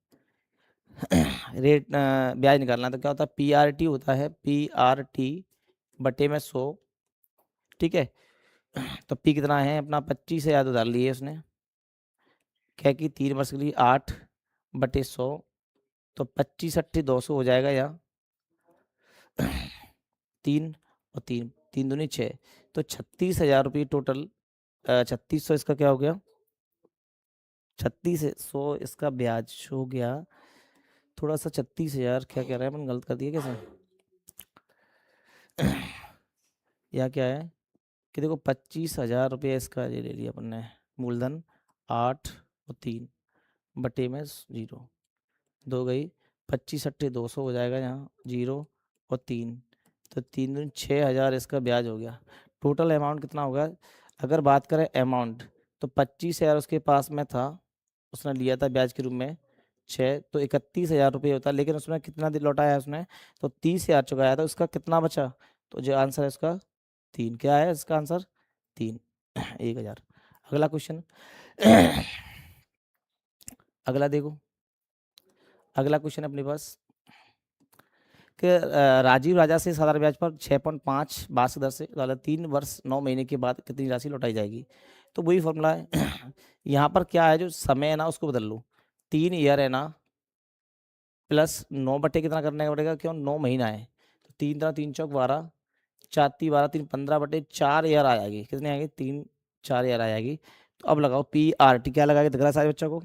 रेट ब्याज निकालना है, तो क्या होता है, पी आर टी होता है, पी आर टी बटे में 100, ठीक है। तो पी कितना है अपना, 25,000 उधार लिए उसने, क्या कि 3 वर्ष के लिए 8 बटे 100, तो 25 अट्ठी 200 हो जाएगा, यहाँ 3 और 3 3 दूनी 6, तो 36,000 रुपये टोटल, 3600 इसका क्या हो गया, 3600 इसका ब्याज हो गया, थोड़ा सा 36,000 क्या कह रहा है अपन, गलत कर दिया कैसे, या क्या है कि देखो 25,000 रुपये इसका ये ले लिया अपन ने, मूलधन 8 और 3 बटे में 0, 2 गई, 25 अट्ठे 200 हो जाएगा, यहाँ 0 और 3, तो 3 दूनी 6,000 इसका ब्याज हो गया। टोटल अमाउंट कितना होगा, अगर बात करें अमाउंट, तो 25,000 उसके पास में था, उसने लिया था ब्याज के रूप में 6, तो 31,000 रुपये होता, लेकिन उसने कितना दिन लौटाया उसने, तो 30,000 चुकाया था, उसका कितना बचा, तो जो आंसर है उसका 3, क्या है इसका आंसर 3 1,000। अगला क्वेश्चन अगला देखो, अगला क्वेश्चन अपने पास कि राजीव राजा से साधारण ब्याज पर 6.5 वार्षिक दर से 3 वर्ष 9 महीने के बाद कितनी राशि लौटाई जाएगी, तो वही फॉर्मूला है। यहाँ पर क्या है, जो समय है ना उसको बदल लो, 3 ईयर है ना, प्लस 9 बटे कितना करने का पड़ेगा, क्यों 9 महीना है, तो 3 3 3 चौक 12, 4 3 12 3 15 बटे 4 ईयर आ जाएगी, कितनी आएगी 3 4 ईयर आ जाएगी। तो अब लगाओ पी आर टी, क्या लगाएंगे, दिख रहा है सारे बच्चों को,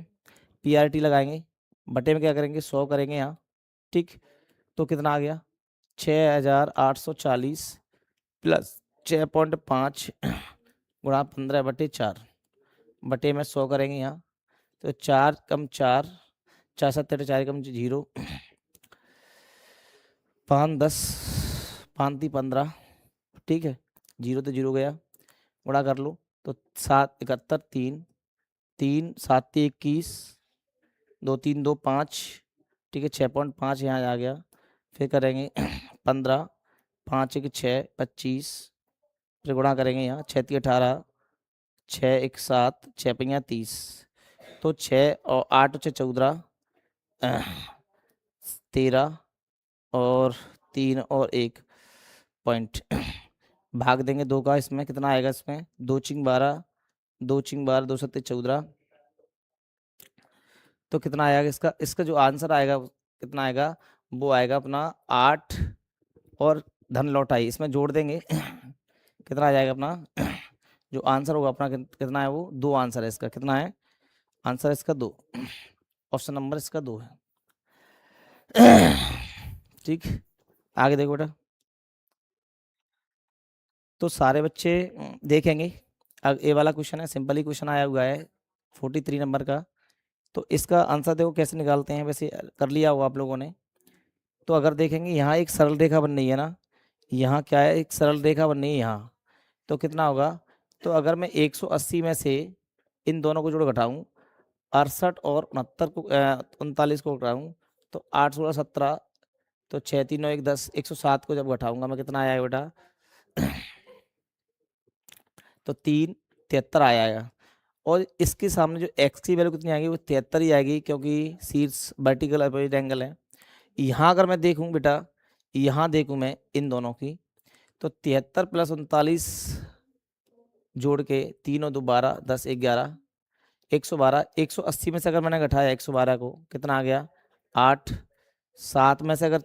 पी आर टी लगाएंगे, बटे में क्या करेंगे 100 करेंगे यहाँ, ठीक, तो कितना आ गया 6,840 प्लस 6.5 गुणा 15 बटे 4 बटे में 100 करेंगे यहाँ, तो 4 कम 4 4 7 4 कम 0 5 10 5 3 15, ठीक है, 0 तो 0 गया, गुणा कर लो, तो 7 71 3 3 7 21 2 3 2 5, ठीक है 6.5 यहाँ आ गया। फिर करेंगे 15, 5 1 6 25, फिर गुणा करेंगे यहाँ 6 3 18, 6 1 7, 6 5 30, तो 6 और 8 6 14, 13 और 3 और 1 पॉइंट भाग देंगे 2 का, इसमें कितना आएगा, इसमें 2 चिंग 12, 2 चिंग 12, 2 सत्ते 14, तो कितना आएगा इसका, इसका जो आंसर आएगा कितना आएगा, वो आएगा अपना 8 और धन लौटाई इसमें जोड़ देंगे कितना आ जाएगा अपना जो आंसर होगा अपना कितना है, वो 2 आंसर है इसका, कितना है आंसर इसका 2, ऑप्शन नंबर इसका 2 है। ठीक, आगे देखो बेटा। तो सारे बच्चे देखेंगे, अब ये वाला क्वेश्चन है, सिंपल ही क्वेश्चन आया हुआ है 43 नंबर का। तो इसका आंसर देखो कैसे निकालते हैं, वैसे कर लिया होगा आप लोगों ने। तो अगर देखेंगे यहाँ एक सरल रेखा बन रही है ना, यहाँ क्या है, एक सरल रेखा बन रही है यहाँ, तो कितना होगा, तो अगर मैं 180 में से इन दोनों को जोड़ घटाऊं, 68 और 69 को 39 को घटाऊं, तो 8 16 17, तो 6 3 9 1 10, 107 को जब घटाऊंगा मैं कितना आया बेटा तो 3 73 आया। और इसके सामने जो x की वैल्यू कितनी आएगी, वो 73 ही आएगी, क्योंकि शीर्ष वर्टिकल अपोजिट एंगल है। यहाँ अगर मैं देखूं बेटा, यहाँ देखूं मैं इन दोनों की, तो 73 प्लस 39 जोड़ के 3 और 2 12, 10 11, 112, 180 में से अगर मैंने घटाया 112 को, कितना आ गया 8, 7 में से अगर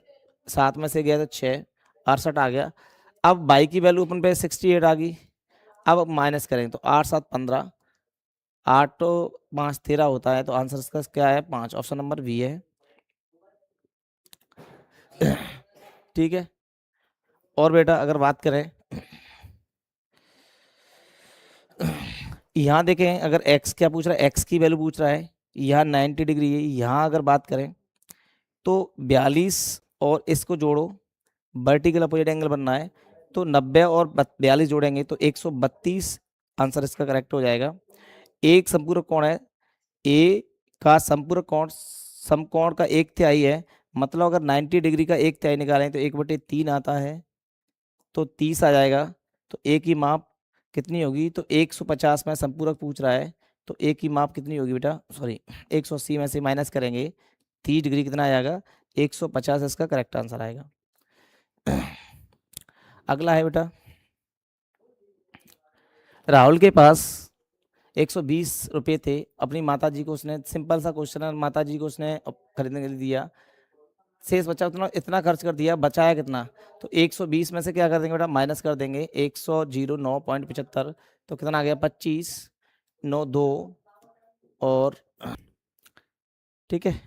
7 में से गया तो 6, 68 आ गया। अब बाई की वैल्यू अपन पे 68 आ गई, अब माइनस करेंगे तो 8 7 15, 8 तो 5 13 होता है, तो आंसर इसका क्या है 5, ऑप्शन नंबर बी है। ठीक है, और बेटा अगर बात करें यहाँ देखें, अगर x क्या पूछ रहा है, x की वैल्यू पूछ रहा है, यहाँ 90 डिग्री है। यहाँ अगर बात करें तो 42 और इसको जोड़ो, वर्टिकल अपोजिट एंगल बनना है, तो 90 और 42 जोड़ेंगे तो 132 आंसर इसका करेक्ट हो जाएगा। एक संपूरक कोण है, ए का संपूरक कोण समकोण का 1/3 है, मतलब अगर 90 डिग्री का 1/3 निकालें तो 1/3 आता है, तो 30 आ जाएगा। तो ए की माप कितनी होगी, तो 150 में संपूरक पूछ रहा है, तो ए की माप कितनी होगी बेटा, सॉरी 180 में से माइनस करेंगे 30 डिग्री, कितना आ जाएगा 150, इसका करेक्ट आंसर आएगा। अगला है बेटा, राहुल के पास 120 रुपये थे, अपनी माता जी को उसने, सिंपल सा क्वेश्चन है, माता जी को उसने खरीदने के लिए दिया, शेष बचा उतना, इतना खर्च कर दिया, बचाया कितना, तो 120 में से क्या कर देंगे बेटा, माइनस कर देंगे 109.75, तो कितना आ गया 25, 9 2 और ठीक है,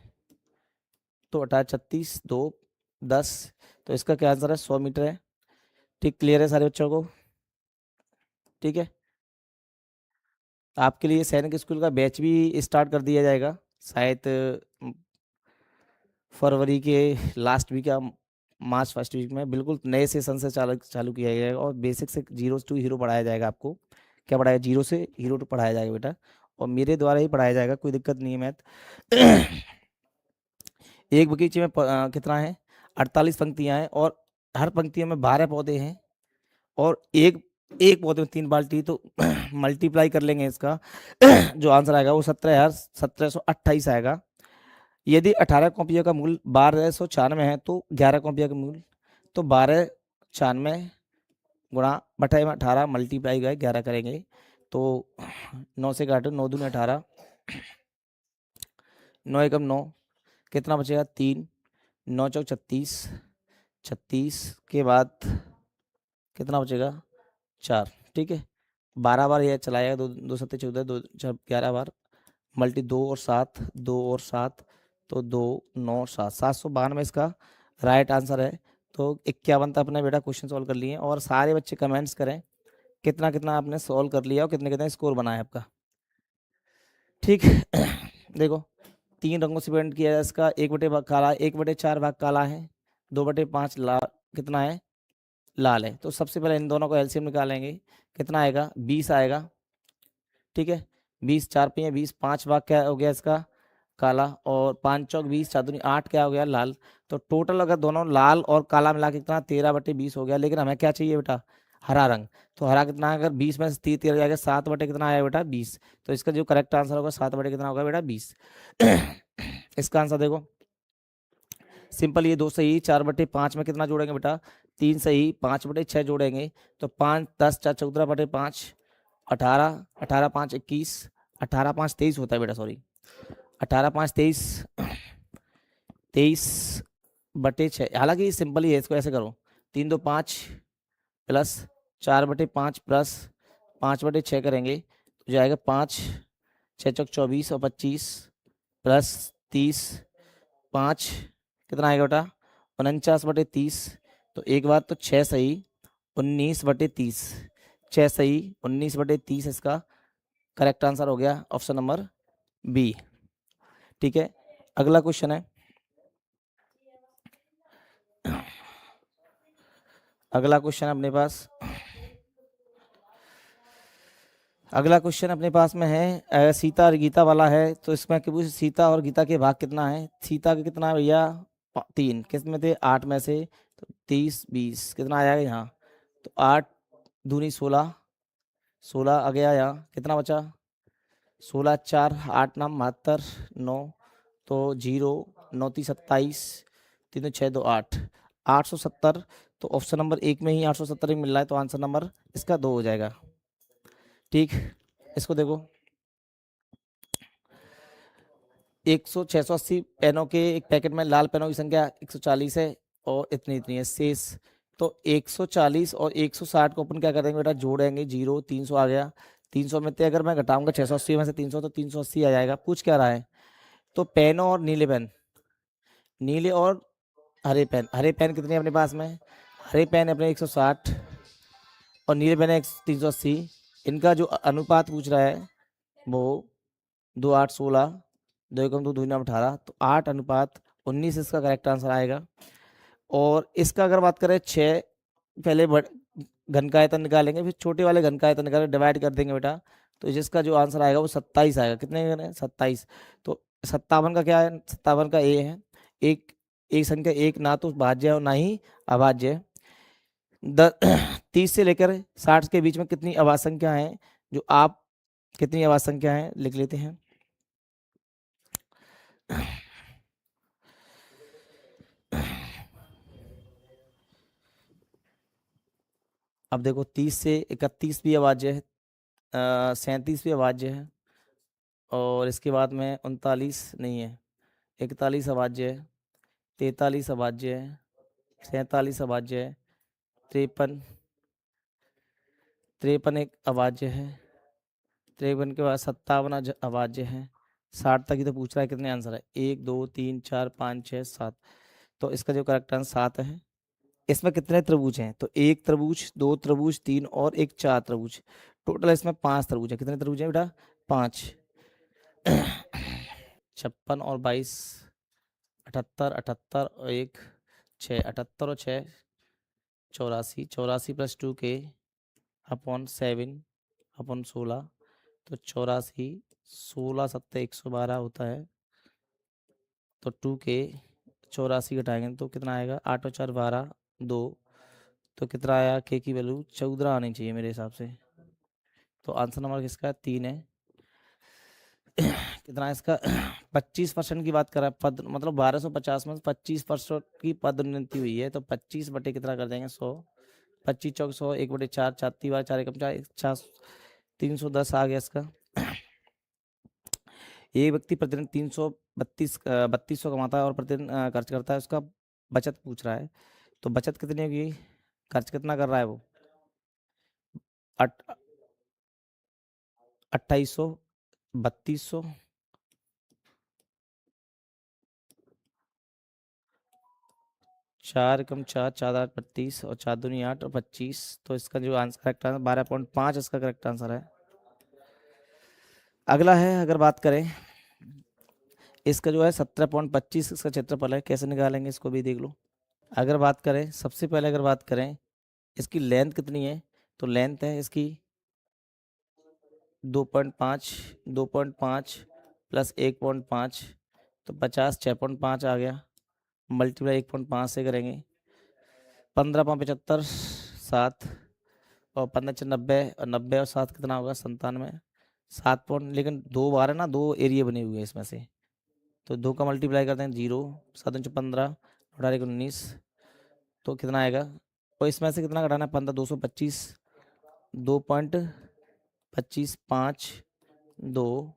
तो 36 2 10, तो इसका क्या आंसर है 100 मीटर है। ठीक, क्लियर है सारे बच्चों को, ठीक है। आपके लिए सैनिक स्कूल का बैच भी स्टार्ट कर दिया जाएगा, शायद फरवरी के लास्ट वीक या मार्च फर्स्ट वीक में, बिल्कुल नए सेशन से चालू किया जाएगा, और बेसिक से 0 to हीरो पढ़ाया जाएगा आपको। क्या पढ़ाया, 0 से हीरो पढ़ाया जाएगा बेटा, और मेरे द्वारा ही पढ़ाया जाएगा, कोई दिक्कत नहीं है मैथ। एक बगीचे में कितना है 48 पंक्तियां हैं, और हर पंक्तियों में 12 पौधे हैं, और एक एक पौधे में 3 बाल्टी, तो मल्टीप्लाई कर लेंगे इसका जो आंसर आएगा वो 17,1728 आएगा। यदि 18 कॉपियों का मूल्य 1296 है, तो 11 कॉपियों का मूल्य, तो 1296 गुणा बटाई में 18 मल्टीप्लाई गए 11 करेंगे, तो 9 से काटो, 9 दूनी 18, 9 एकम 9, कितना बचेगा 3, 9 चौक 36, 36 के बाद कितना बचेगा 4, ठीक है। 12 बार यह चलाएगा, 2 2 7 14, 2 11 बार, मल्टी 2 और 7, 2 और 7, तो 2 9 7, 792 इसका राइट आंसर है। तो 51 तक अपने बेटा क्वेश्चन सॉल्व कर लिए, और सारे बच्चे कमेंट्स करें कितना कितना आपने सॉल्व कर लिया और कितने कितने स्कोर बनाया आपका, ठीक। देखो 3 रंगों से पेंट किया है इसका, 1/4 काला, 1/4 भाग काला है, 2/5 लाल, कितना है लाल है। तो सबसे पहले इन दोनों को एलसीएम निकालेंगे, कितना आएगा 20 आएगा, ठीक है। 20 4 पे 20, 5 भाग क्या हो गया इसका काला, और 5 चौक 20, 4 दूनी 8, क्या हो गया लाल। तो टोटल अगर दोनों लाल और काला मिला के कितना 13/20 हो गया। लेकिन हमें क्या चाहिए बेटा, हरा रंग। तो हरा कितना, अगर 20 में से 30 जाएगा 7 कितना आया बेटा 20। तो इसका जो करेक्ट आंसर होगा 7 कितना होगा बेटा 20। इसका आंसर देखो सिंपल, ये 2 सही, 4/5 में कितना जोड़ेंगे बेटा 3 सही, 5/6 जोड़ेंगे तो 5 10 4 14/5 18, 18 5 21, 18 5 23 होता है बेटा, सॉरी 18 5 23, 23/6। हालांकि सिंपल ही है, इसको ऐसे करो 3 2 5 प्लस 4/5 प्लस 5/6 करेंगे तो जाएगा 5 6 चौक 24 और 25 प्लस 30 5 कितना आएगा बेटा 49/30। तो एक बात तो 6 सही 19/30, 6 सही 19/30 इसका करेक्ट आंसर हो गया, ऑप्शन नंबर बी। ठीक है, अगला क्वेश्चन है, अगला क्वेश्चन अपने पास, अगला क्वेश्चन अपने पास में है सीता और गीता वाला है। तो इसमें कि पूछ सीता और गीता के भाग कितना है। सीता का कितना है भैया 3, किस में थे 8 में से, तो 30 20 कितना आया यहाँ, तो 8 दूनी 16, 16 आ गया यहाँ, कितना बचा 16 4 8 9 72 9, तो 0 9 3 27, 3 6 2 8, 870। तो ऑप्शन नंबर 1 में ही 870 मिल रहा है, तो आंसर नंबर इसका 2 हो जाएगा। ठीक, इसको देखो 680 पेनों के एक पैकेट में लाल पेनों की संख्या 140 है और इतनी इतनी है शेष। तो 140 और 160 को अपन क्या कर देंगे बेटा जोड़ेंगे, 0 300 आ गया, 300 में से अगर मैं घटाऊंगा 680 में से 300 तो 380 आ जाएगा। पूछ क्या रहा है, तो पेनों और नीले पेन, नीले और हरे पेन, हरे पेन कितने हैं अपने पास में, हरे पेन अपने 160 और नीले पेन है 380। इनका जो अनुपात पूछ रहा है वो 2 8 16, 2 एकम 2 2 18, तो 8:19 इसका करेक्ट आंसर आएगा। और इसका अगर बात करें 6, पहले घन का आयतन निकालेंगे फिर छोटे वाले घन का आयतन निकालेंगे, डिवाइड कर देंगे बेटा, तो जिसका जो आंसर आएगा वो 27 आएगा। कितने 27, तो 57 का क्या है, 57 का ए है। एक एक संख्या एक ना तो भाज्य है और ना ही अभाज्य है। 30 से लेकर 60 के बीच में कितनी अभाज्य संख्या है, जो आप कितनी अभाज्य संख्या है लिख लेते हैं। अब देखो 30 से 31 भी अभाज्य है, 37 भी अभाज्य है, और इसके बाद में 39 नहीं है, 41 अभाज्य है, 43 अभाज्य है, 47 अभाज्य है, 53 एक अभाज्य है, 53 के बाद 57 अभाज्य है, 60 तक ही तो पूछ रहा है। कितने आंसर है 1 2 3 4 5 6 7, तो इसका जो करेक्ट आंसर 7 है। इसमें कितने त्रिभुज हैं, तो 1 त्रिभुज 2 त्रिभुज 3 और एक 4 त्रिभुज, टोटल इसमें 5 त्रिभुज है। कितने त्रिभुज हैं बेटा 5। 56 और 22 78, 78 और 1 6, 78 और 6 84, 84 प्लस 2k अपॉन 7 अपॉन 16, तो 84 16 7 112 होता है। तो 2k 84 घटाएंगे तो कितना आएगा 8 और 4 12 2, तो कितना आया k की वैल्यू 14 आनी चाहिए मेरे हिसाब से। तो आंसर नंबर किसका 3 है। कितना है इसका 25% की बात कर रहा है पद, मतलब 1250 में 25% की पदोन्नति हुई है, तो 25 बटे कितना कर देंगे 100, 25 चौक 100, 1/4 4 बार 4 एकम 4 310 आ गया इसका। एक व्यक्ति प्रतिदिन 3200 कमाता है और प्रतिदिन खर्च करता है, उसका बचत पूछ रहा है। तो बचत कितनी होगी, खर्च कितना कर रहा है वो 2800, 3200, 4 कम 4 4 8 32 और 4 दूनी 8 और 25, तो इसका जो आंसर करेक्ट आंसर 12.5 इसका करेक्ट आंसर है। अगला है, अगर बात करें इसका जो है 17.25 इसका क्षेत्रफल है, कैसे निकालेंगे इसको भी देख लो। अगर बात करें सबसे पहले, अगर बात करें इसकी लेंथ कितनी है, तो लेंथ है इसकी 2.5 2.5 प्लस 1.5 तो 50 6.5 आ गया, मल्टीप्लाई 1.5 से करेंगे, 15 5 75 7, और 15 90, और 90 और 7 कितना होगा 97, 7 पॉइंट, लेकिन 2 बार है ना, 2 एरिया बने हुए हैं इसमें से, तो 2 का मल्टीप्लाई करते हैं 0, 7 15, 18 19, तो कितना आएगा, और इसमें से कितना घटाना है 15, 225, 2.25 5 2,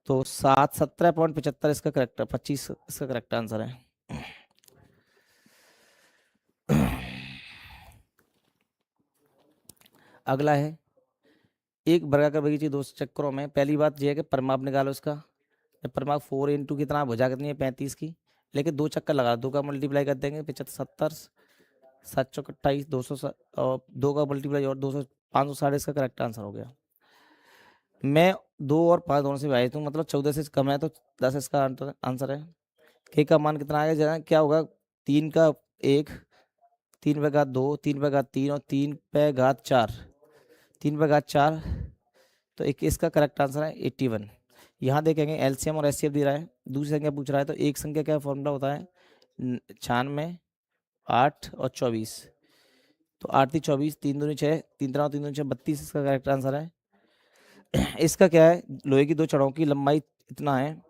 तो 17.75 इसका करेक्ट, 25 इसका करेक्ट आंसर है। अगला है, एक वर्गाकार बगीचे दो चक्करों में, पहली बात यह है कि परिमाप निकालो इसका, जब परिमाप 4 इंटू कितना, भुजा कितनी है 35 की, लेकिन 2 चक्कर लगा, 2 का मल्टीप्लाई कर देंगे 75 70 7 चौक 28 200, और 2 का मल्टीप्लाई और 200 560 इसका करेक्ट आंसर हो गया। मैं 2 और 5 दोनों से विभाजित हूँ, मतलब 14 से कम है तो 10 इसका आंसर है। के का मान कितना आएगा, जरा क्या होगा, 3 का 1, 3 पे घात 2, 3 पे घात 3 और 3 पे घात 4, 3 पे घात 4, तो एक इसका करेक्ट आंसर है 81। यहाँ देखेंगे एलसीएम और एचसीएफ दे रहा है, दूसरी संख्या पूछ रहा है, तो एक संख्या क्या फॉर्मूला होता है 96 8 और 24, तो 8 3 24, 3 दूनी 6, 3 3 3 दूनी 6 32 इसका करेक्ट आंसर है। इसका क्या है, लोहे की 2 छड़ों की लंबाई इतना है,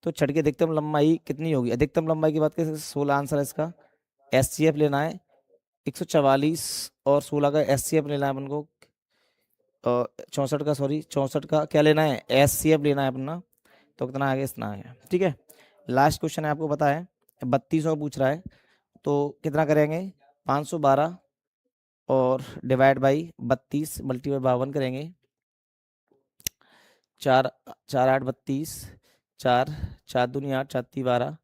तो छड़ की अधिकतम लंबाई कितनी होगी, अधिकतम लंबाई की बात करें 16 आंसर है इसका। एचसीएफ लेना है 144 और 16 का एचसीएफ लेना है अपन को, 64 का, सॉरी 64 का क्या लेना है एचसीएफ लेना है अपना, तो कितना आ गया, इतना आ गया। ठीक है, लास्ट क्वेश्चन है, आपको पता है 3200 पूछ रहा है, तो कितना करेंगे 512 और डिवाइड बाई 32 मल्टीप्लाई 52 करेंगे, 4 4 8 32, 4 4 दूनी 8, 4 3 12,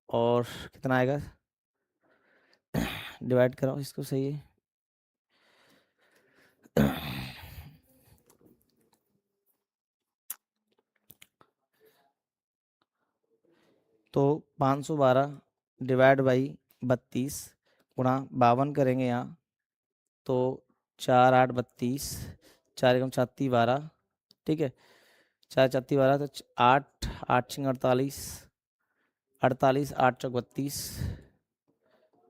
और कितना आएगा, डिवाइड कराओ इसको, सही है तो 512 डिवाइड बाई 32 गुणा 52 करेंगे यहाँ, तो 4 8 32, 4 एकम 4 3 12, ठीक है, 4 4 3 12, तो 8 8 6 48, 48 8 चौक 32,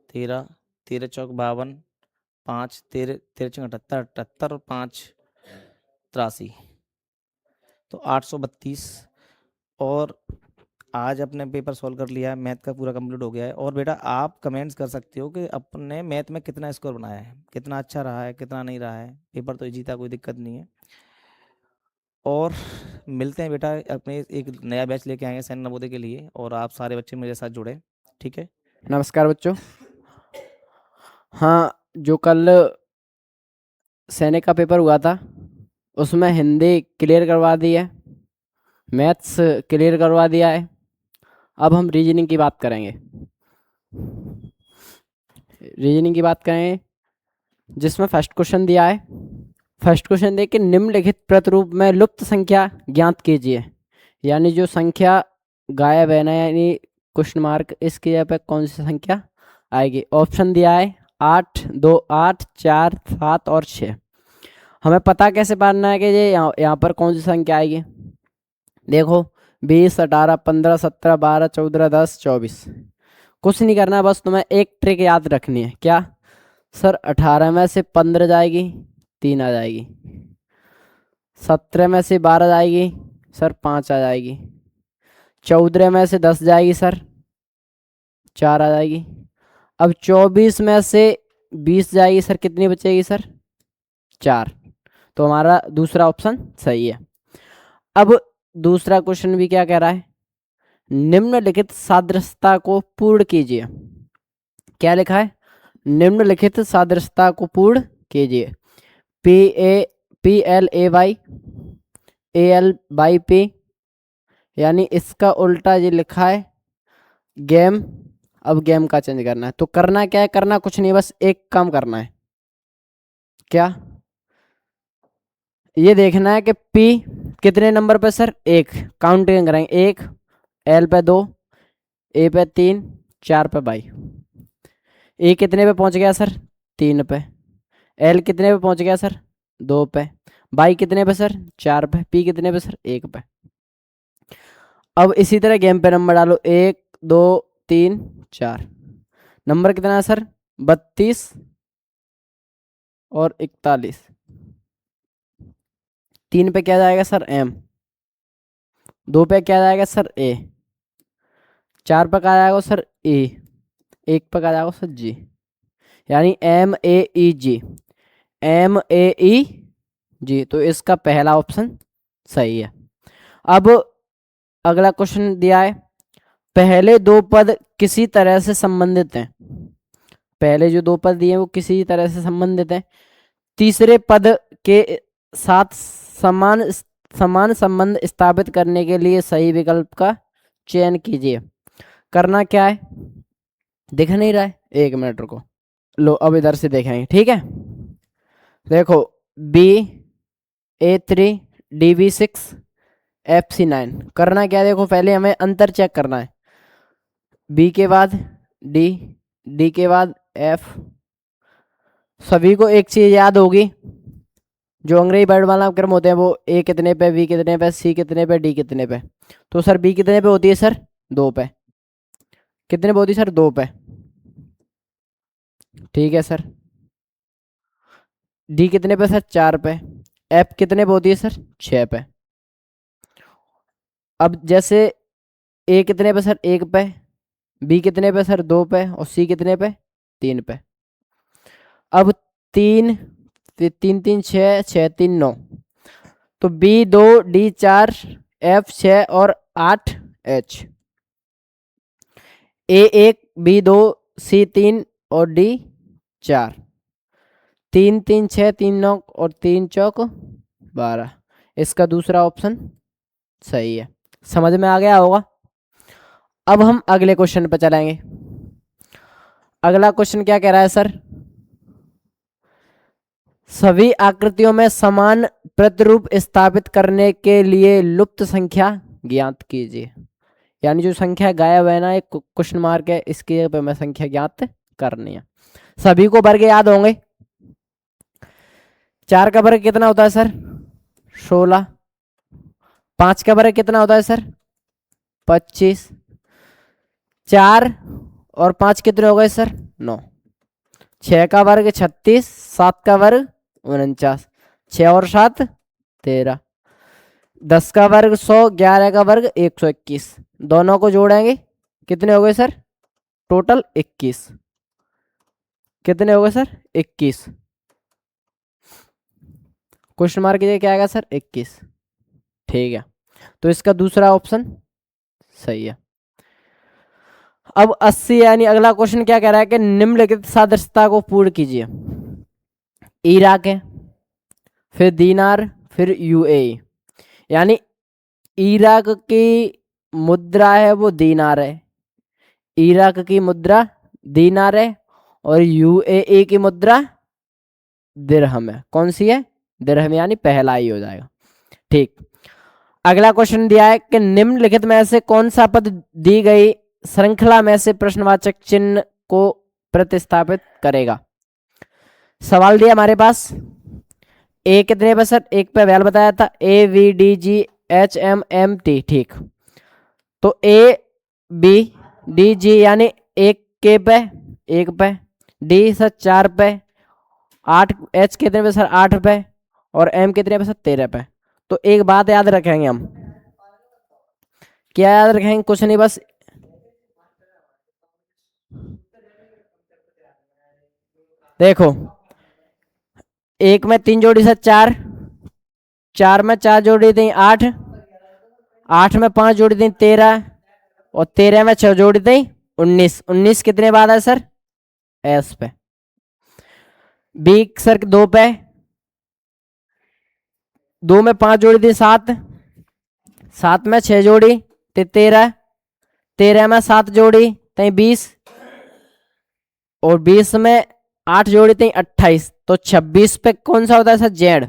13 13 चौक 52, 5 13 13 6 78, 78 और 5 83, तो 832। और आज अपने पेपर सॉल्व कर लिया है, मैथ का पूरा कंप्लीट हो गया है। और बेटा आप कमेंट्स कर सकते हो कि अपने मैथ में कितना स्कोर बनाया है, कितना अच्छा रहा है, कितना नहीं रहा है, पेपर तो इजी था, कोई दिक्कत नहीं है। और मिलते हैं बेटा, अपने एक नया बैच लेके आएंगे सैनिक नवोदय के लिए, और आप सारे बच्चे मेरे साथ जुड़े, ठीक है। नमस्कार बच्चों। हाँ, जो कल सैनिक का पेपर हुआ था उसमें हिंदी क्लियर करवा दी है, मैथ्स क्लियर करवा दिया है। अब हम रीजनिंग की बात करेंगे। रीजनिंग की बात करेंगे जिसमें फर्स्ट क्वेश्चन दिया है। फर्स्ट क्वेश्चन दे कि निम्नलिखित प्रतिरूप में लुप्त संख्या ज्ञात कीजिए, यानी जो संख्या गायब है ना, यानी क्वेश्चन मार्क, इसकी जगह पे कौन सी संख्या आएगी। ऑप्शन दिया है 8 2 8 4 7 और 6। हमें पता कैसे पाना है कि ये यहाँ पर कौन सी संख्या आएगी। देखो 20 18 15 17 12 14 10 24। कुछ नहीं करना है, बस तुम्हें एक ट्रिक याद रखनी है। क्या सर, 18 में से 15 जाएगी, 3 आ जाएगी। 17 में से 12 जाएगी सर, 5 आ जाएगी। 14 में से 10 जाएगी सर, 4 आ जाएगी। अब 24 में से 20 जाएगी सर, कितनी बचेगी सर, 4। तो हमारा दूसरा ऑप्शन सही है। अब दूसरा क्वेश्चन भी क्या कह रहा है, निम्नलिखित सादृश्यता को पूर्ण कीजिए। क्या लिखा है, निम्नलिखित सादृश्यता को पूर्ण कीजिए। PL/AY AL/P, यानी इसका उल्टा ये लिखा है गेम। अब गेम का चेंज करना है, तो करना क्या है, करना कुछ नहीं, बस एक काम करना है। क्या, ये देखना है कि P कितने नंबर पे सर, 1। काउंटिंग करेंगे, 1, L पे 2, A पे 3, 4 पे बाई। A कितने पे पहुंच गया सर, 3 पे। L कितने पे पहुंच गया सर, 2 पे। बाई कितने पे सर, 4 पे। P कितने पे सर, 1 पे। अब इसी तरह गेम पे नंबर डालो, 1 2 3 4। नंबर कितना है सर? 32 और 41। 3 पे क्या जाएगा सर? M। 2 पे क्या जाएगा सर? A। 4 पे क्या जाएगा सर? E। 1 पे क्या जाएगा सर? G। यानी MAEG। MAEG, तो इसका पहला ऑप्शन सही है। अब अगला क्वेश्चन दिया है, पहले दो पद किसी तरह से संबंधित हैं। पहले जो दो पद दिए हैं वो किसी तरह से संबंधित हैं। तीसरे पद के साथ समान संबंध स्थापित करने के लिए सही विकल्प का चयन कीजिए। करना क्या है? दिख नहीं रहा है? 1 मिनट रुको, लो अब इधर से देखेंगे, ठीक है। देखो, BA3 DB6 FC9। करना क्या है? देखो पहले हमें अंतर चेक करना है। B के बाद D, D के बाद F। सभी को एक चीज याद होगी, जो अंग्रेजी वर्णमाला क्रम होते हैं वो A कितने पे, B कितने पे, C कितने पे, D कितने पे। तो सर B कितने पे होती है सर? 2 पे। कितने पे होती है सर? 2 पे। ठीक है सर। D कितने पे सर? 4 पे। F कितने पे होती है सर? 6 पे। अब जैसे A कितने पे सर? 1 पे। B कितने पे सर? 2 पे। और C कितने पे? 3 पे। अब 3 3 3 6 6 3 9, तो B2 D4 F6 और 8 H। A1 B2 C3 और D4। 3 3 6 3 9 और 3 चौक 12। इसका दूसरा ऑप्शन सही है। समझ में आ गया होगा। अब हम अगले क्वेश्चन पर चलेंगे। अगला क्वेश्चन क्या कह रहा है सर? सभी आकृतियों में समान प्रतिरूप स्थापित करने के लिए लुप्त संख्या ज्ञात कीजिए। यानी जो संख्या गायब है ना, एक क्वेश्चन मार्क है, इसकी जगह पे मैं संख्या ज्ञात करनी है। सभी को वर्ग याद होंगे। 4 का वर्ग कितना होता है सर? 16। 5 का वर्ग कितना होता है सर? 25। 4 और 5 कितने हो गए सर? 9। 6 का वर्ग 36। 7 का वर्ग 49। 6 और 7 13। 10 का वर्ग 100। 11 का वर्ग 121। दोनों को जोड़ेंगे, कितने हो गए सर? टोटल 21। कितने हो गए सर? 21। क्वेश्चन मार्क कीजिए, क्या आएगा सर? 21। ठीक है, तो इसका दूसरा ऑप्शन सही है। अब 80 यानी अगला क्वेश्चन क्या कह रहा है कि निम्नलिखित सादृश्यता को पूर्ण कीजिए। इराक है, फिर दीनार, फिर UAE। यानी इराक की मुद्रा है वो दीनार है, इराक की मुद्रा दीनार है, और UAE की मुद्रा दिरहम है। कौन सी है? दिरहम, यानी पहला ही हो जाएगा। ठीक, अगला क्वेश्चन दिया है कि निम्नलिखित में से कौन सा पद दी गई श्रृंखला में से प्रश्नवाचक चिन्ह को प्रतिस्थापित करेगा। सवाल दिया हमारे पास, A कितने पे सर? 1 पे वैल बताया था, AVDGHMMT। ठीक, तो ABDG यानी 1 के पे, 1 पे, D सर 4 पे, 8 H कितने पे सर? 8 पे, और M कितने पे सर? 13 पे। तो एक बात याद रखेंगे हम, क्या याद रखेंगे? कुछ नहीं, बस देखो, 1 में 3 जोड़ी से 4, 4 में 4 जोड़ी दी 8, 8 में 5 जोड़ी दी 13, और 13 में 6 जोड़ी दी 19। 19 कितने बाद है सर? S पे। B सर 2 पे, 2 में 5 जोड़ी दी 7, 7 में 6 जोड़ी ते 13, 13 में 7 जोड़ी तई 20, और 20 में 8 जोड़ी तई 28। तो 26 पे कौन सा होता है सर? जेड।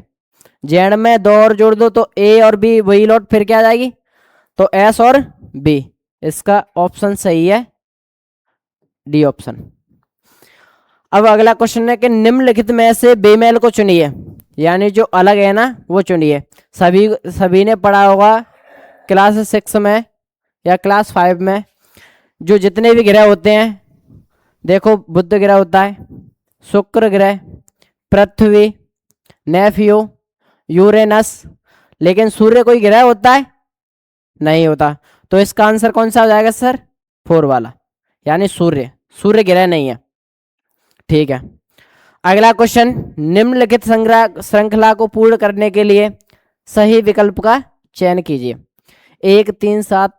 जेड में 2 और जोड़ दो तो A और B वही लौट, फिर क्या आ जाएगी? तो S और B। इसका ऑप्शन सही है, D ऑप्शन। अब अगला क्वेश्चन है कि निम्नलिखित में से बेमेल को चुनिए, यानी जो अलग है ना वो चुनिए। सभी ने पढ़ा होगा क्लास 6 में या क्लास 5 में जो जितने भी ग्रह होते हैं, देखो बुध ग्रह होता है, शुक्र ग्रह, पृथ्वी, नेफियो, यूरेनस, लेकिन सूर्य कोई ग्रह होता है? नहीं होता। तो इसका आंसर कौन सा हो जाएगा सर? 4 वाला, यानी सूर्य। सूर्य ग्रह नहीं है। ठीक है, अगला क्वेश्चन, निम्नलिखित श्रृंखला को पूर्ण करने के लिए सही विकल्प का चयन कीजिए। 1, 3, 7,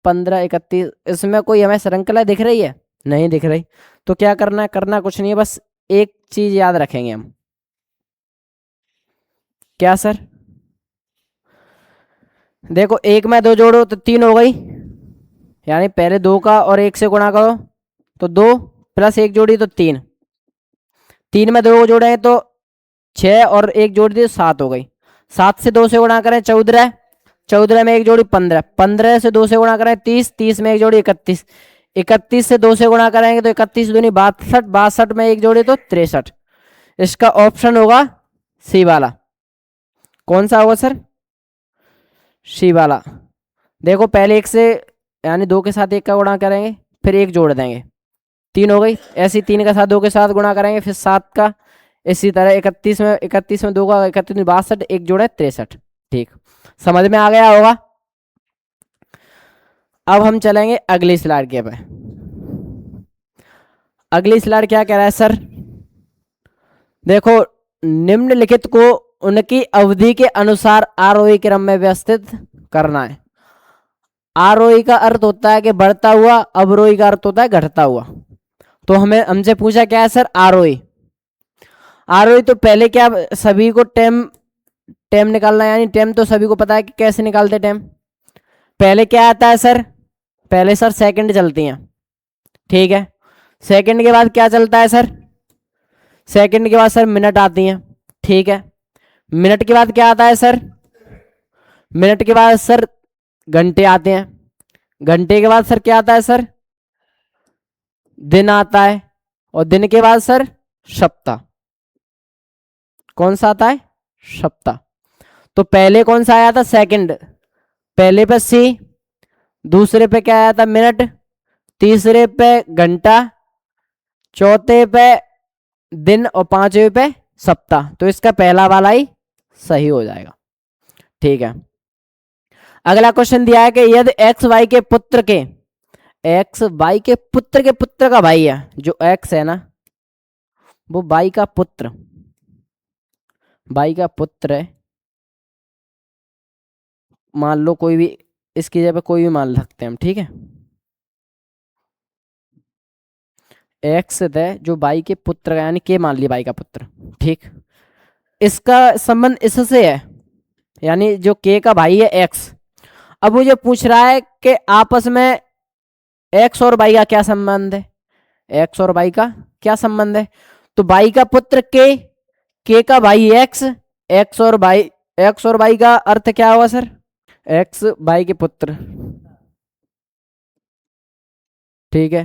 15, 31, इसमें कोई हमें श्रृंखला दिख रही है? नहीं दिख रही। तो क्या करना है? करना कुछ नहीं है, बस एक चीज याद रखेंगे हम। क्या सर? देखो 1 में 2 जोड़ो तो 3 हो गई, यानी पहले 2 का और 1 से गुणा करो तो 2 प्लस 1 जोड़ी तो 3। 3 में 2 जोड़े तो 6 और 1 जोड़ी तो 7 हो गई। 7 से 2 से गुणा करें 14, 14 में 1 जोड़ी 15, 15 से 2 से गुणा करें 30, 30 में 1 जोड़ी 31, 31 से 2 से गुणा करेंगे तो 31 दूनी 62, 62 में 1 जोड़ी तो 63। इसका ऑप्शन होगा सी वाला। कौन सा होगा सर? सी वाला। देखो पहले 1 से यानी 2 के साथ 1 का गुणा करेंगे, फिर 1 जोड़ देंगे, 3 हो गई। ऐसे 3 का साथ 2 के साथ गुणा करेंगे, फिर 7 का, इसी तरह 31 में 2 का 31 में 62, 1 जोड़ा 63। ठीक, समझ में आ गया होगा। अब हम चलेंगे अगली स्लाइड के पे। अगली स्लाइड क्या कह रहा है सर? देखो निम्नलिखित को उनकी अवधि के अनुसार आरोही क्रम में व्यवस्थित करना है। आरोही का अर्थ होता है कि बढ़ता हुआ, अवरोही का अर्थ होता है घटता हुआ। तो हमें हमसे पूछा क्या है सर? आरोही। आरोही तो पहले क्या, सभी को टेम निकालना है, यानी टेम तो सभी को पता है कि कैसे निकालते टेम। पहले क्या आता है सर? पहले सर सेकंड चलती हैं। ठीक है, सेकंड के बाद क्या चलता है सर? सेकंड के बाद सर मिनट आती हैं। ठीक है, मिनट के बाद क्या आता है सर? मिनट के बाद सर घंटे आते हैं। घंटे के बाद सर क्या आता है सर? दिन आता है। और दिन के बाद सर सप्ताह। कौन सा आता है? सप्ताह। तो पहले कौन सा आया था? सेकंड। पहले पे सी, दूसरे पे क्या आया था? मिनट, तीसरे पे घंटा, चौथे पे दिन और पांचवे पे सप्ताह। तो इसका पहला वाला ही सही हो जाएगा। ठीक है, अगला क्वेश्चन दिया है कि यदि एक्स वाई के पुत्र का भाई है, जो एक्स है ना वो वाई का पुत्र है। मान लो कोई भी, इसकी जगह पे कोई भी मान सकते हैं हम। ठीक है, एक्स है जो वाई के पुत्र का, यानी के मान लिया वाई का पुत्र। ठीक, इसका संबंध इससे है, यानी जो के का भाई है एक्स। अब मुझे पूछ रहा है कि आपस में एक्स और वाई का क्या संबंध है? एक्स और वाई का क्या संबंध है? तो वाई का पुत्र के का भाई एक्स, एक्स और वाई का अर्थ क्या हुआ सर? एक्स वाई के पुत्र। ठीक है,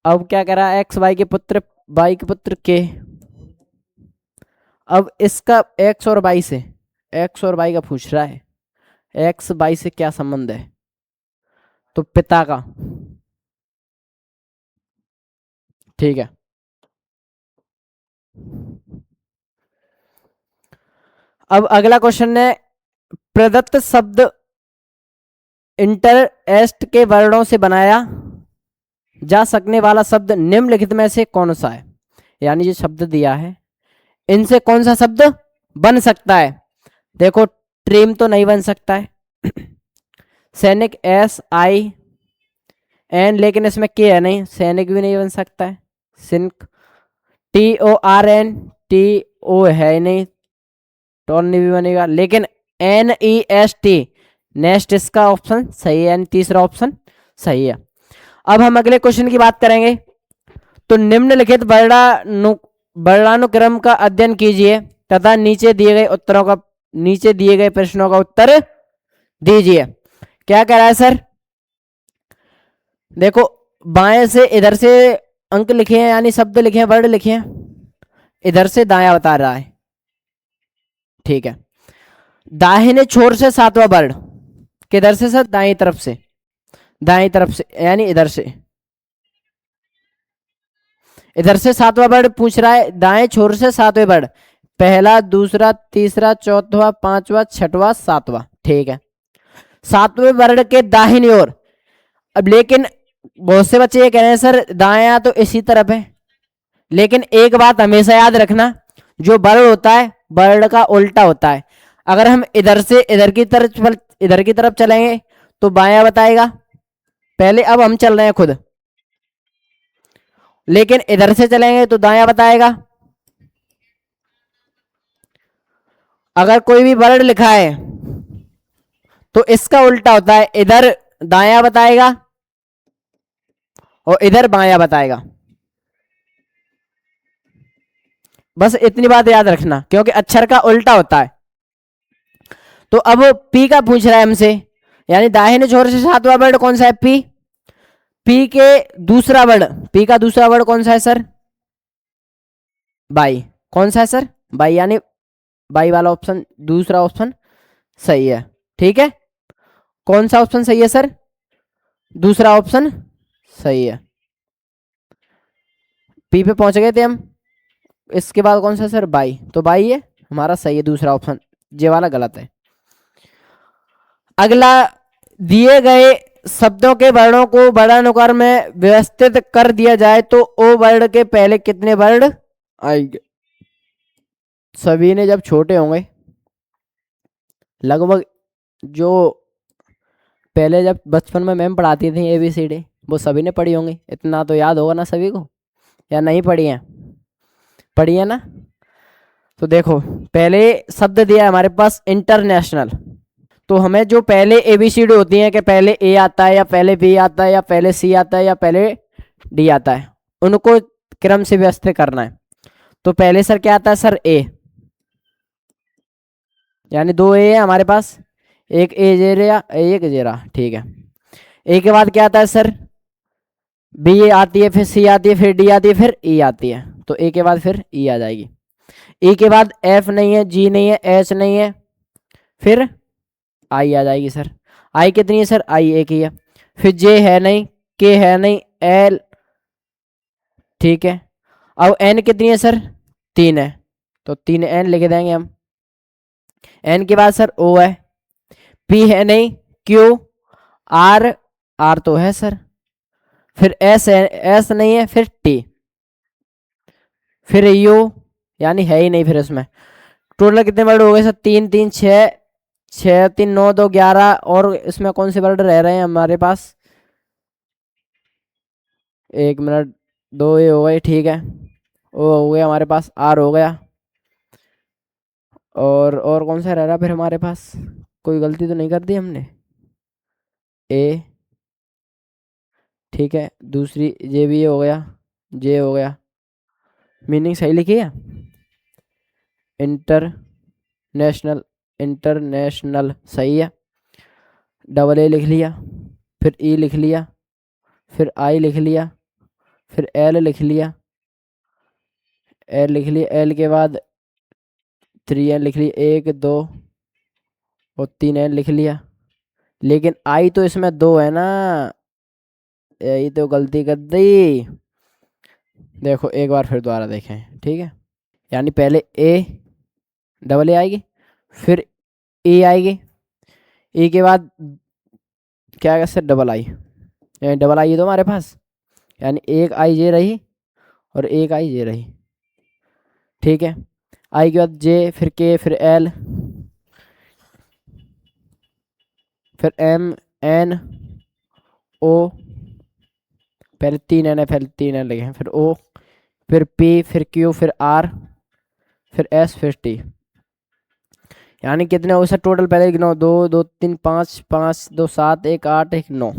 अब क्या कह रहा है? एक्स वाई के पुत्र, वाई के पुत्र के। अब इसका एक्स और वाई का पूछ रहा है, एक्स वाई से क्या संबंध है? तो पिता का। ठीक है, अब अगला क्वेश्चन है, प्रदत्त शब्द इंटरएस्ट के वर्णों से बनाया जा सकने वाला शब्द निम्नलिखित में से कौन सा है? यानी जो शब्द दिया है इनसे कौन सा शब्द बन सकता है? देखो ट्रीम तो नहीं बन सकता है, सैनिक SIN, लेकिन इसमें के है नहीं, सैनिक भी नहीं बन सकता है। सिंक TORNTO है नहीं, टॉर्नी भी बनेगा, लेकिन NEST, नेक्स्ट इसका ऑप्शन सही है, यानी तीसरा ऑप्शन सही है। अब हम अगले क्वेश्चन की बात करेंगे। तो निम्नलिखित वर्णानुक्रम का अध्ययन कीजिए तथा नीचे दिए गए प्रश्नों का उत्तर दीजिए। क्या कह रहा है सर? देखो बाएं से इधर से अंक लिखे हैं, यानी शब्द लिखे हैं, वर्ड लिखे हैं, इधर से दायां बता रहा है। ठीक है, दाहिने छोर से 7वां वर्ड, किधर से सर? दाएं तरफ से, दाएं तरफ से यानी इधर से, इधर से सातवां वर्ड पूछ रहा है, दाएं छोर से सातवें वर्ड, पहला, दूसरा, तीसरा, चौथा, पांचवा, छठवां, सातवां। ठीक है, सातवें वर्ड के दाहिनी ओर। अब लेकिन बहुत से बच्चे ये कह रहे हैं सर दायां तो इसी तरफ है, लेकिन एक बात हमेशा याद रखना, जो वर्ड होता है वर्ड का उल्टा होता है। अगर हम इधर से इधर की तरफ चलेंगे तो बायां बताएगा पहले, अब हम चल रहे हैं खुद, लेकिन इधर से चलेंगे तो दायां बताएगा। अगर कोई भी वर्ड लिखा है तो इसका उल्टा होता है, इधर दायां बताएगा और इधर बायां बताएगा। बस इतनी बात याद रखना, क्योंकि अक्षर का उल्टा होता है। तो अब पी का पूछ रहा है हमसे, यानी दाहिने छोर से सातवां वर्ड कौन सा है? पी। पी के दूसरा वर्ड, पी का दूसरा वर्ड कौन सा है सर? बाई। कौन सा है सर? बाई, यानी बाई वाला ऑप्शन, दूसरा ऑप्शन सही है। ठीक है, कौन सा ऑप्शन सही है सर? दूसरा ऑप्शन सही है। पी पे पहुंच गए थे हम। इसके बाद कौन सा सर? बाई। तो बाई है हमारा सही है, दूसरा ऑप्शन जे वाला गलत है। अगला, दिए गए शब्दों के वर्णों को वर्णानुक्रम में व्यवस्थित कर दिया जाए तो ओ वर्ड के पहले कितने वर्ड आएंगे? सभी ने जब छोटे होंगे, लगभग जो पहले जब बचपन में मैम पढ़ाती थी ABCD, वो सभी ने पढ़ी होंगी, इतना तो याद होगा ना सभी को, या नहीं पढ़ी है? पढ़ी है ना? तो देखो, पहले शब्द दिया है हमारे पास इंटरनेशनल, तो हमें जो पहले ABCD होती है कि पहले A आता है या पहले B आता है या पहले C आता है या पहले D आता है, उनको क्रम से व्यवस्थित करना है। तो पहले सर क्या आता है सर? A, यानी 2 A है हमारे पास, एक A जेरा एक जेरा। ठीक है, A के बाद क्या आता है सर? B आती है, फिर C आती है, फिर D आती है, फिर E आती है। तो A के बाद फिर E आ जाएगी। E के बाद F नहीं है, G नहीं है, H नहीं है, फिर I आ जाएगी सर। I कितनी है सर? I एक ही है। फिर J है नहीं, K है नहीं, L, ठीक है। अब N कितनी है सर? 3 है, तो 3 N लिख देंगे हम। N के बाद सर O है, P है नहीं, Q, R, R तो है सर, फिर S है, S नहीं है, फिर T, फिर U, यानी है ही नहीं फिर इसमें। टोटल कितने वर्ड हो गए सर? 3 3 6, 6 3 9 2 11, और इसमें कौन से वर्ड रह रहे हैं हमारे पास? 1 मिनट, 2 ये हो गए, ठीक है। ओ हो गया हमारे पास, R हो गया, और कौन सा रह रहा फिर हमारे पास? कोई गलती तो नहीं कर दी हमने? A, ठीक है, दूसरी J भी हो गया, J हो गया। मीनिंग सही लिखी है? इंटरनेशनल, इंटरनेशनल सही है। डबल A लिख लिया, फिर E लिख लिया, फिर I लिख लिया, फिर L लिख लिया, L लिख लिया, L के बाद 3N लिख लिया, 1 2 और 3N लिख लिया, लेकिन I तो इसमें 2 है ना, यही तो गलती कर दी। देखो एक बार फिर दोबारा देखें, ठीक है, यानी पहले A, डबल A आएगी, फिर E आएगी, E के बाद क्या आएगा सर? डबल I, यानी डबल I तो हमारे पास, यानी एक I J रही और एक I J रही, ठीक है। I के बाद J, फिर K, फिर L, फिर M N O, पहले 3N है, पहले 3N लगे हैं, फिर O, फिर P, फिर Q, फिर R, फिर S, फिर T, यानी कितने हो सर टोटल? पहले गिनो, 2 2 3 5 5 2 7 1 8 1 9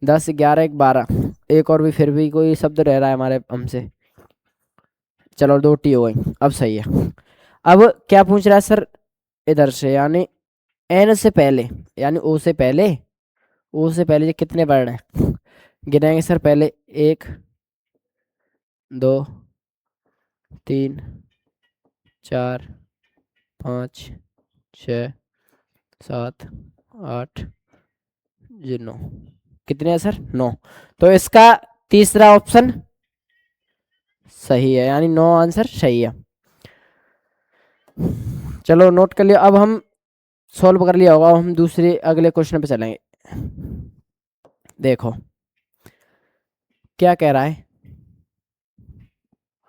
10 11 1 12, एक और भी फिर भी कोई शब्द रह रहा है हमारे हमसे। चलो 2 T हो गई, अब सही है। अब क्या पूछ रहा है सर? इधर से, यानी N से पहले, यानी O से पहले, O से पहले ये कितने वर्ड हैं? गिनेंगे सर, पहले 1 2 3 4 5 6 7 8 ये 9 कितने है सर 9। तो इसका तीसरा ऑप्शन सही है, यानी 9 आंसर सही है। चलो नोट कर लिया। अब हम सॉल्व कर लिया होगा, अब हम दूसरे अगले क्वेश्चन पे चलेंगे। देखो क्या कह रहा है।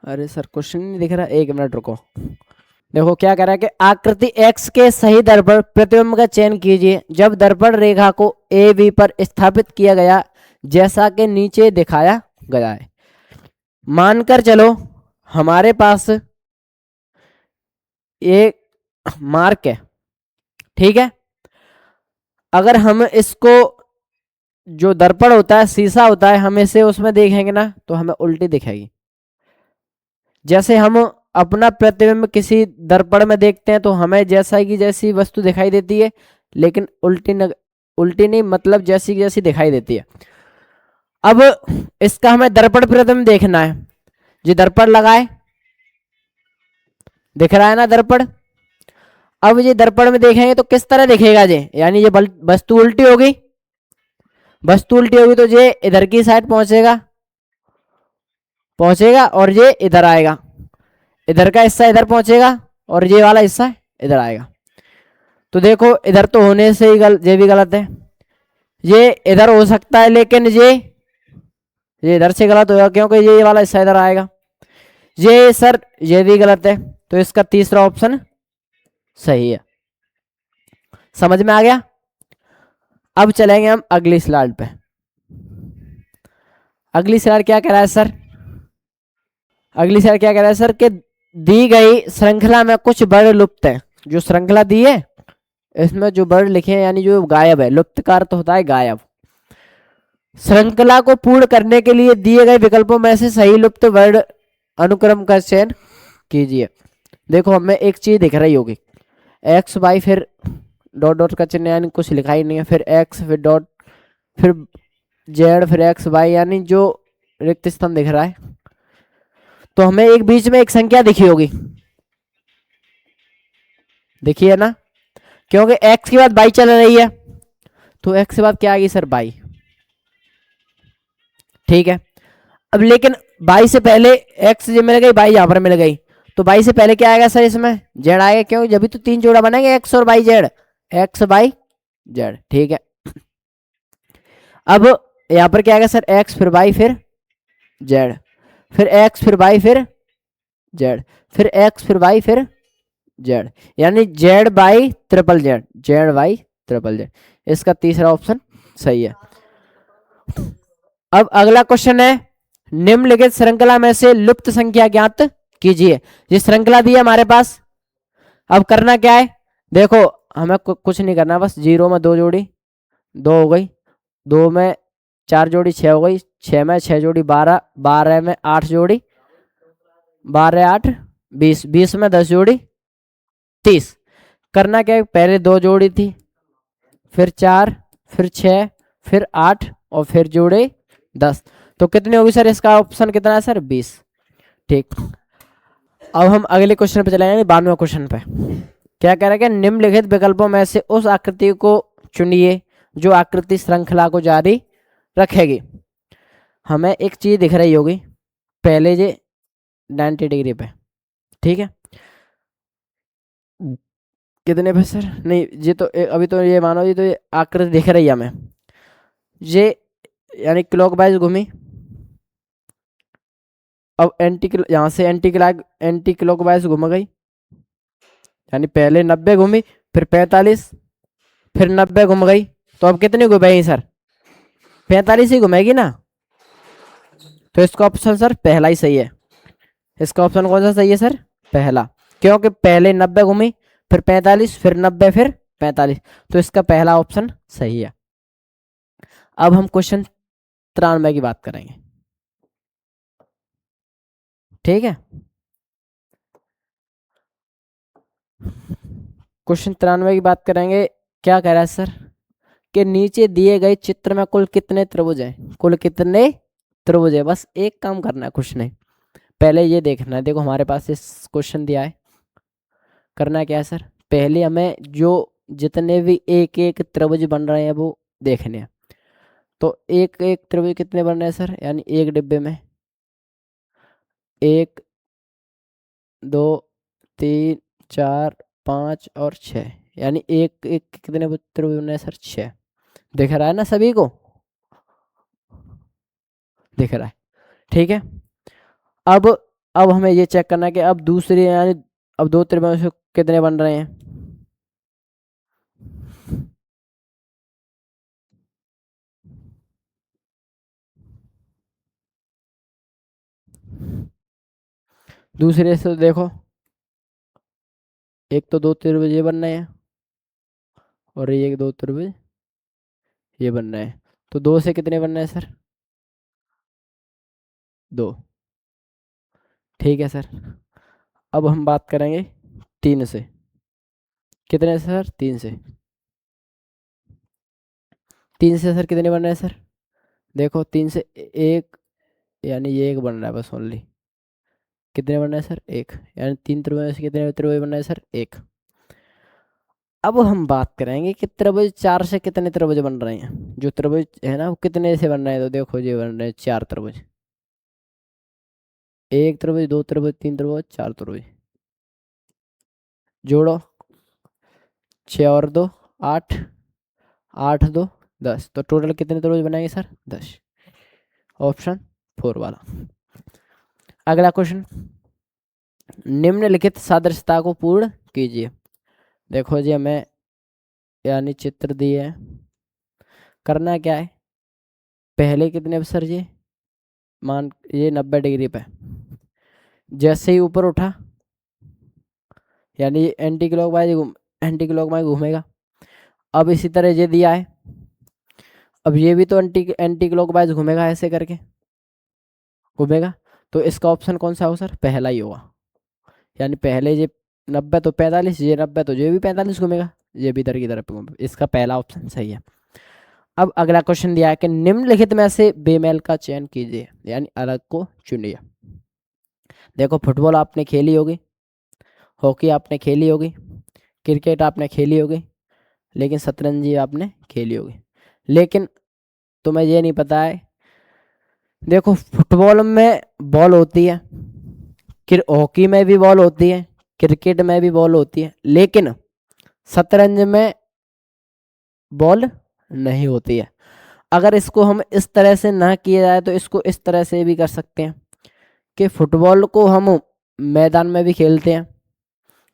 अरे सर क्वेश्चन नहीं दिख रहा, एक मिनट रुको। देखो क्या कह रहा है कि आकृति x के सही दर्पण प्रतिबिंब का चयन कीजिए जब दर्पण रेखा को ए बी पर स्थापित किया गया जैसा कि नीचे दिखाया गया है। मानकर चलो हमारे पास एक मार्क है, ठीक है। अगर हम इसको, जो दर्पण होता है शीशा होता है, हम इसे उसमें देखेंगे ना तो हमें उल्टी दिखेगी। जैसे हम अपना प्रतिबिंब किसी दर्पण में देखते हैं तो हमें जैसा की जैसी वस्तु दिखाई देती है, लेकिन उल्टी नहीं, मतलब जैसी की जैसी दिखाई देती है। अब इसका हमें दर्पण प्रतिबिंब देखना है। जो दर्पण लगाए, दिख रहा है ना दर्पण। अब ये दर्पण में देखेंगे तो किस तरह दिखेगा ये, यानी ये वस्तु उल्टी होगी। वस्तु उल्टी होगी तो ये इधर की साइड पहुंचेगा और ये इधर आएगा। इधर का हिस्सा इधर पहुंचेगा और ये वाला हिस्सा इधर आएगा। तो देखो इधर तो होने से ही ये भी गलत है। ये इधर हो सकता है लेकिन ये इधर से गलत होगा क्योंकि ये वाला हिस्सा इधर आएगा। ये सर ये भी गलत है, तो इसका तीसरा ऑप्शन सही है। समझ में आ गया। अब चलेंगे हम अगली स्लाइड पे। अगली स्लाइड क्या कह रहा है सर, अगली स्लाइड क्या कह रहा है सर कि दी गई श्रृंखला में कुछ वर्ण लुप्त है। जो श्रृंखला दी है इसमें जो वर्ण लिखे हैं यानी जो गायब है, लुप्त का अर्थ होता है गायब। श्रृंखला को पूर्ण करने के लिए दिए गए विकल्पों में से सही लुप्त वर्ण अनुक्रम का चयन कीजिए। देखो हमें एक चीज दिख रही होगी, एक्स वाई फिर डॉट डॉट का चिन्ह यानी कुछ लिखा ही नहीं है, फिर एक्स फिर डॉट फिर जेड फिर एक्स वाई यानी जो रिक्त स्थान दिख रहा है। तो हमें एक बीच में एक संख्या दिखी होगी, देखिए ना, क्योंकि x के बाद y चल रही है तो x के बाद क्या आएगी सर y, ठीक है। अब लेकिन y से पहले x जो मिल गई y यहां पर मिल गई तो y से पहले क्या आएगा सर, इसमें z आएगा, क्यों जब भी तो तीन जोड़ा बनेंगे x और y z, x y z, ठीक है। अब यहां पर क्या आएगा सर, x फिर y फिर z, फिर x फिर y फिर z, फिर x फिर y फिर z, यानी Z by triple Z, Z by triple Z. इसका तीसरा ऑप्शन सही है। अब अगला क्वेश्चन है, निम्नलिखित श्रृंखला में से लुप्त संख्या ज्ञात कीजिए। ये श्रृंखला दी है हमारे पास। अब करना क्या है, देखो हमें कुछ नहीं करना, बस 0 में 2 जोड़ी 2 हो गई, 2 में 4 जोड़ी 6 हो गई, 6 में 6 जोड़ी 12, 12 में 8 जोड़ी 12 8 20, 20 में 10 जोड़ी 30। करना क्या है, पहले 2 जोड़ी थी, फिर 4, फिर 6, फिर 8 और फिर जोड़े 10। तो कितनी होगी सर, इसका ऑप्शन कितना है सर 20, ठीक। अब हम अगले क्वेश्चन पे चलेंगे, 92वें क्वेश्चन पे। क्या कह रहा है कि निम्नलिखित विकल्पों में से उस आकृति को चुनिए जो आकृति श्रृंखला को जारी रखेगी। हमें एक चीज दिख रही होगी पहले ये 90 डिग्री पे, ठीक है। कितने पे सर, नहीं ये तो अभी तो ये मानो, ये तो ये आकृति दिख रही है हमें, ये यानी क्लॉकवाइज घूमी। अब यहाँ से एंटी क्लॉकवाइज घूम गई, यानी पहले 90 घूमी, फिर 45, फिर 90 घूम गई, तो अब कितनी घूमेगी सर, 45 ही घूमेगी ना। तो इसका ऑप्शन सर पहला ही सही है। इसका ऑप्शन कौन सा सही है सर, पहला, क्योंकि पहले 90 घूमी, फिर 45, फिर 90, फिर 45, तो इसका पहला ऑप्शन सही है। अब हम क्वेश्चन 93 की बात करेंगे, ठीक है। क्वेश्चन 93 की बात करेंगे। क्या कह रहा है सर कि नीचे दिए गए चित्र में कुल कितने त्रिभुज हैं, कुल कितने त्रिभुज है। बस एक काम करना है, कुछ नहीं, पहले ये देखना है। देखो हमारे पास इस क्वेश्चन दिया है, करना क्या है सर, पहले हमें जो जितने भी एक एक त्रिभुज बन रहे हैं वो देखने हैं। तो एक एक त्रिभुज कितने बन रहे हैं सर, यानी एक डिब्बे में 1 2 3 4 5 और 6, यानी एक एक कितने त्रिभुज बन रहे हैं सर, 6। दिख रहा है ना सभी को, दिख रहा है, ठीक है। अब हमें ये चेक करना है कि अब दूसरे यानी अब दो त्रिभुज से कितने बन रहे हैं। दूसरे से देखो, एक तो दो त्रिभुज ये बन रहे हैं और ये दो त्रिभुज ये बन रहे हैं। तो दो से कितने बन रहे हैं सर, 2, ठीक है सर। अब हम बात करेंगे 3 से, कितने से सर, 3 से। 3 से सर कितने बन रहे हैं सर, देखो 3 से एक, यानी ये एक बन रहा है बस ओनली। कितने बन रहे हैं सर, एक, यानी 3 त्रिभुज से कितने त्रिभुज बन रहे हैं सर, एक। अब हम बात करेंगे कि त्रिभुज 4 से कितने त्रिभुज बन रहे हैं। जो त्रिभुज है ना वो कितने से बन रहे हैं, तो देखो ये बन रहे हैं 4 त्रिभुज, एक त्रिभुज, दो त्रिभुज, 3 त्रिभुज, 4 त्रिभुज। जोड़ो, 6 और 2 8, 8 2 10, तो टोटल कितने त्रिभुज बनाएंगे सर, 10। ऑप्शन 4 वाला। अगला क्वेश्चन, निम्नलिखित सादृश्यता को पूर्ण कीजिए। देखो जी हमें यानी चित्र दिए है, करना क्या है, पहले कितने पर सर ये मान ये 90 डिग्री पे, जैसे ही ऊपर उठा यानी एंटी क्लॉकवाइज घूमेगा। अब इसी तरह ये दिया है, अब ये भी तो एंटी क्लॉकवाइज घूमेगा, ऐसे करके घूमेगा। तो इसका ऑप्शन कौन सा हो सर, पहला ही होगा। यानी पहले ये 90 तो 45, ये 90 तो ये भी 45 घूमेगा, ये भी इधर की तरफ घूमेगा। इसका पहला ऑप्शन सही है। अब अगला क्वेश्चन दिया है कि निम्नलिखित में से बेमेल का चयन कीजिए, यानी अलग को चुनिए। देखो फुटबॉल आपने खेली होगी, हॉकी आपने खेली होगी, क्रिकेट आपने खेली होगी, लेकिन शतरंज आपने खेली होगी, लेकिन तुम्हें ये नहीं पता है। देखो फुटबॉल में बॉल होती है, हॉकी में भी बॉल होती है, क्रिकेट में भी बॉल होती है, लेकिन शतरंज में बॉल नहीं होती है। अगर इसको हम इस तरह से ना किया जाए तो इसको इस तरह से भी कर सकते हैं कि फुटबॉल को हम मैदान में भी खेलते हैं,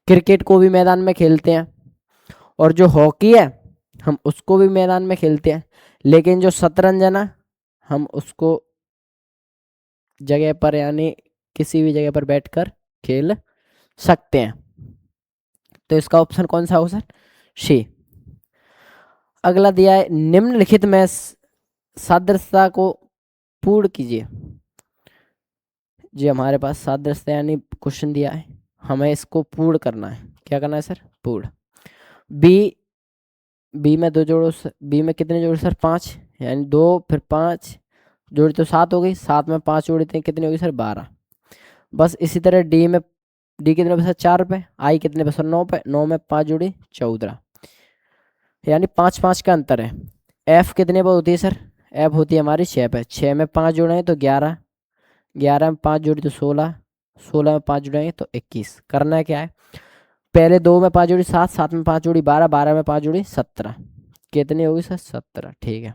क्रिकेट को भी मैदान में खेलते हैं, और जो हॉकी है हम उसको भी मैदान में खेलते हैं, लेकिन जो शतरंज है ना हम उसको जगह पर यानी किसी भी जगह पर बैठकर खेल सकते हैं। तो इसका ऑप्शन कौन सा होगा सर, सी। अगला दिया है निम्नलिखित में सादृश्यता को पूर्ण कीजिए। जी हमारे पास सादृश्यता यानी क्वेश्चन दिया है, हमें इसको पूर्ण करना है। क्या करना है सर, पूर्ण। बी में 2 जोड़ो, बी में कितने जोड़े सर, 5, यानी 2 फिर 5 जोड़ी तो 7 हो गई, 7 में 5 जोड़ी थे कितनी होगी सर, 12। बस इसी तरह डी कितने पे सर, 4 पे, आई कितने पे सर, 9 पे, 9 में 5 जोड़ी 14, यानी 5 5 का अंतर है। एफ कितने पे होती है सर, एफ होती है हमारी 6 पे, 6 में 5 जोड़े हैं तो 11, 11 में 5 जोड़ी तो 16, 16 में 5 जुड़ेंगे तो 21। करना है क्या है, पहले 2 में 5 जोड़ी 7, 7 में 5 जोड़ी 12, 12 में 5 जोड़ी 17, कितनी होगी सर, 17, ठीक है।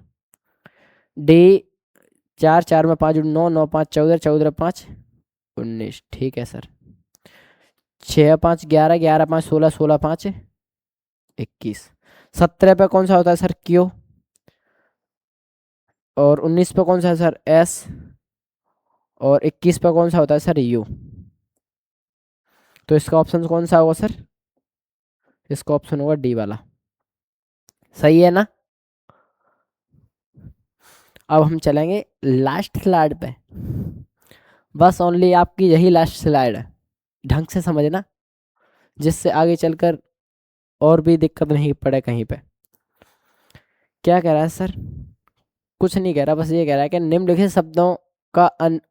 डी 4, 4 में 5 जोड़ी 9, 9 5 14, 14 5 19, ठीक है सर। 6 5 11, 11 5 16, 16 5 21। 17 पे कौन सा होता है सर, क्यू, और 19 पे कौन सा है सर, एस, और 21 पे कौन सा होता है सर, यू। तो इसका ऑप्शन कौन सा होगा सर, इसका ऑप्शन होगा डी वाला, सही है ना। अब हम चलेंगे लास्ट स्लाइड पे, बस ओनली आपकी यही लास्ट स्लाइड है, ढंग से समझना जिससे आगे चलकर और भी दिक्कत नहीं पड़े कहीं पे। क्या कह रहा है सर, कुछ नहीं कह रहा, बस ये कह रहा है कि निम्नलिखित शब्दों का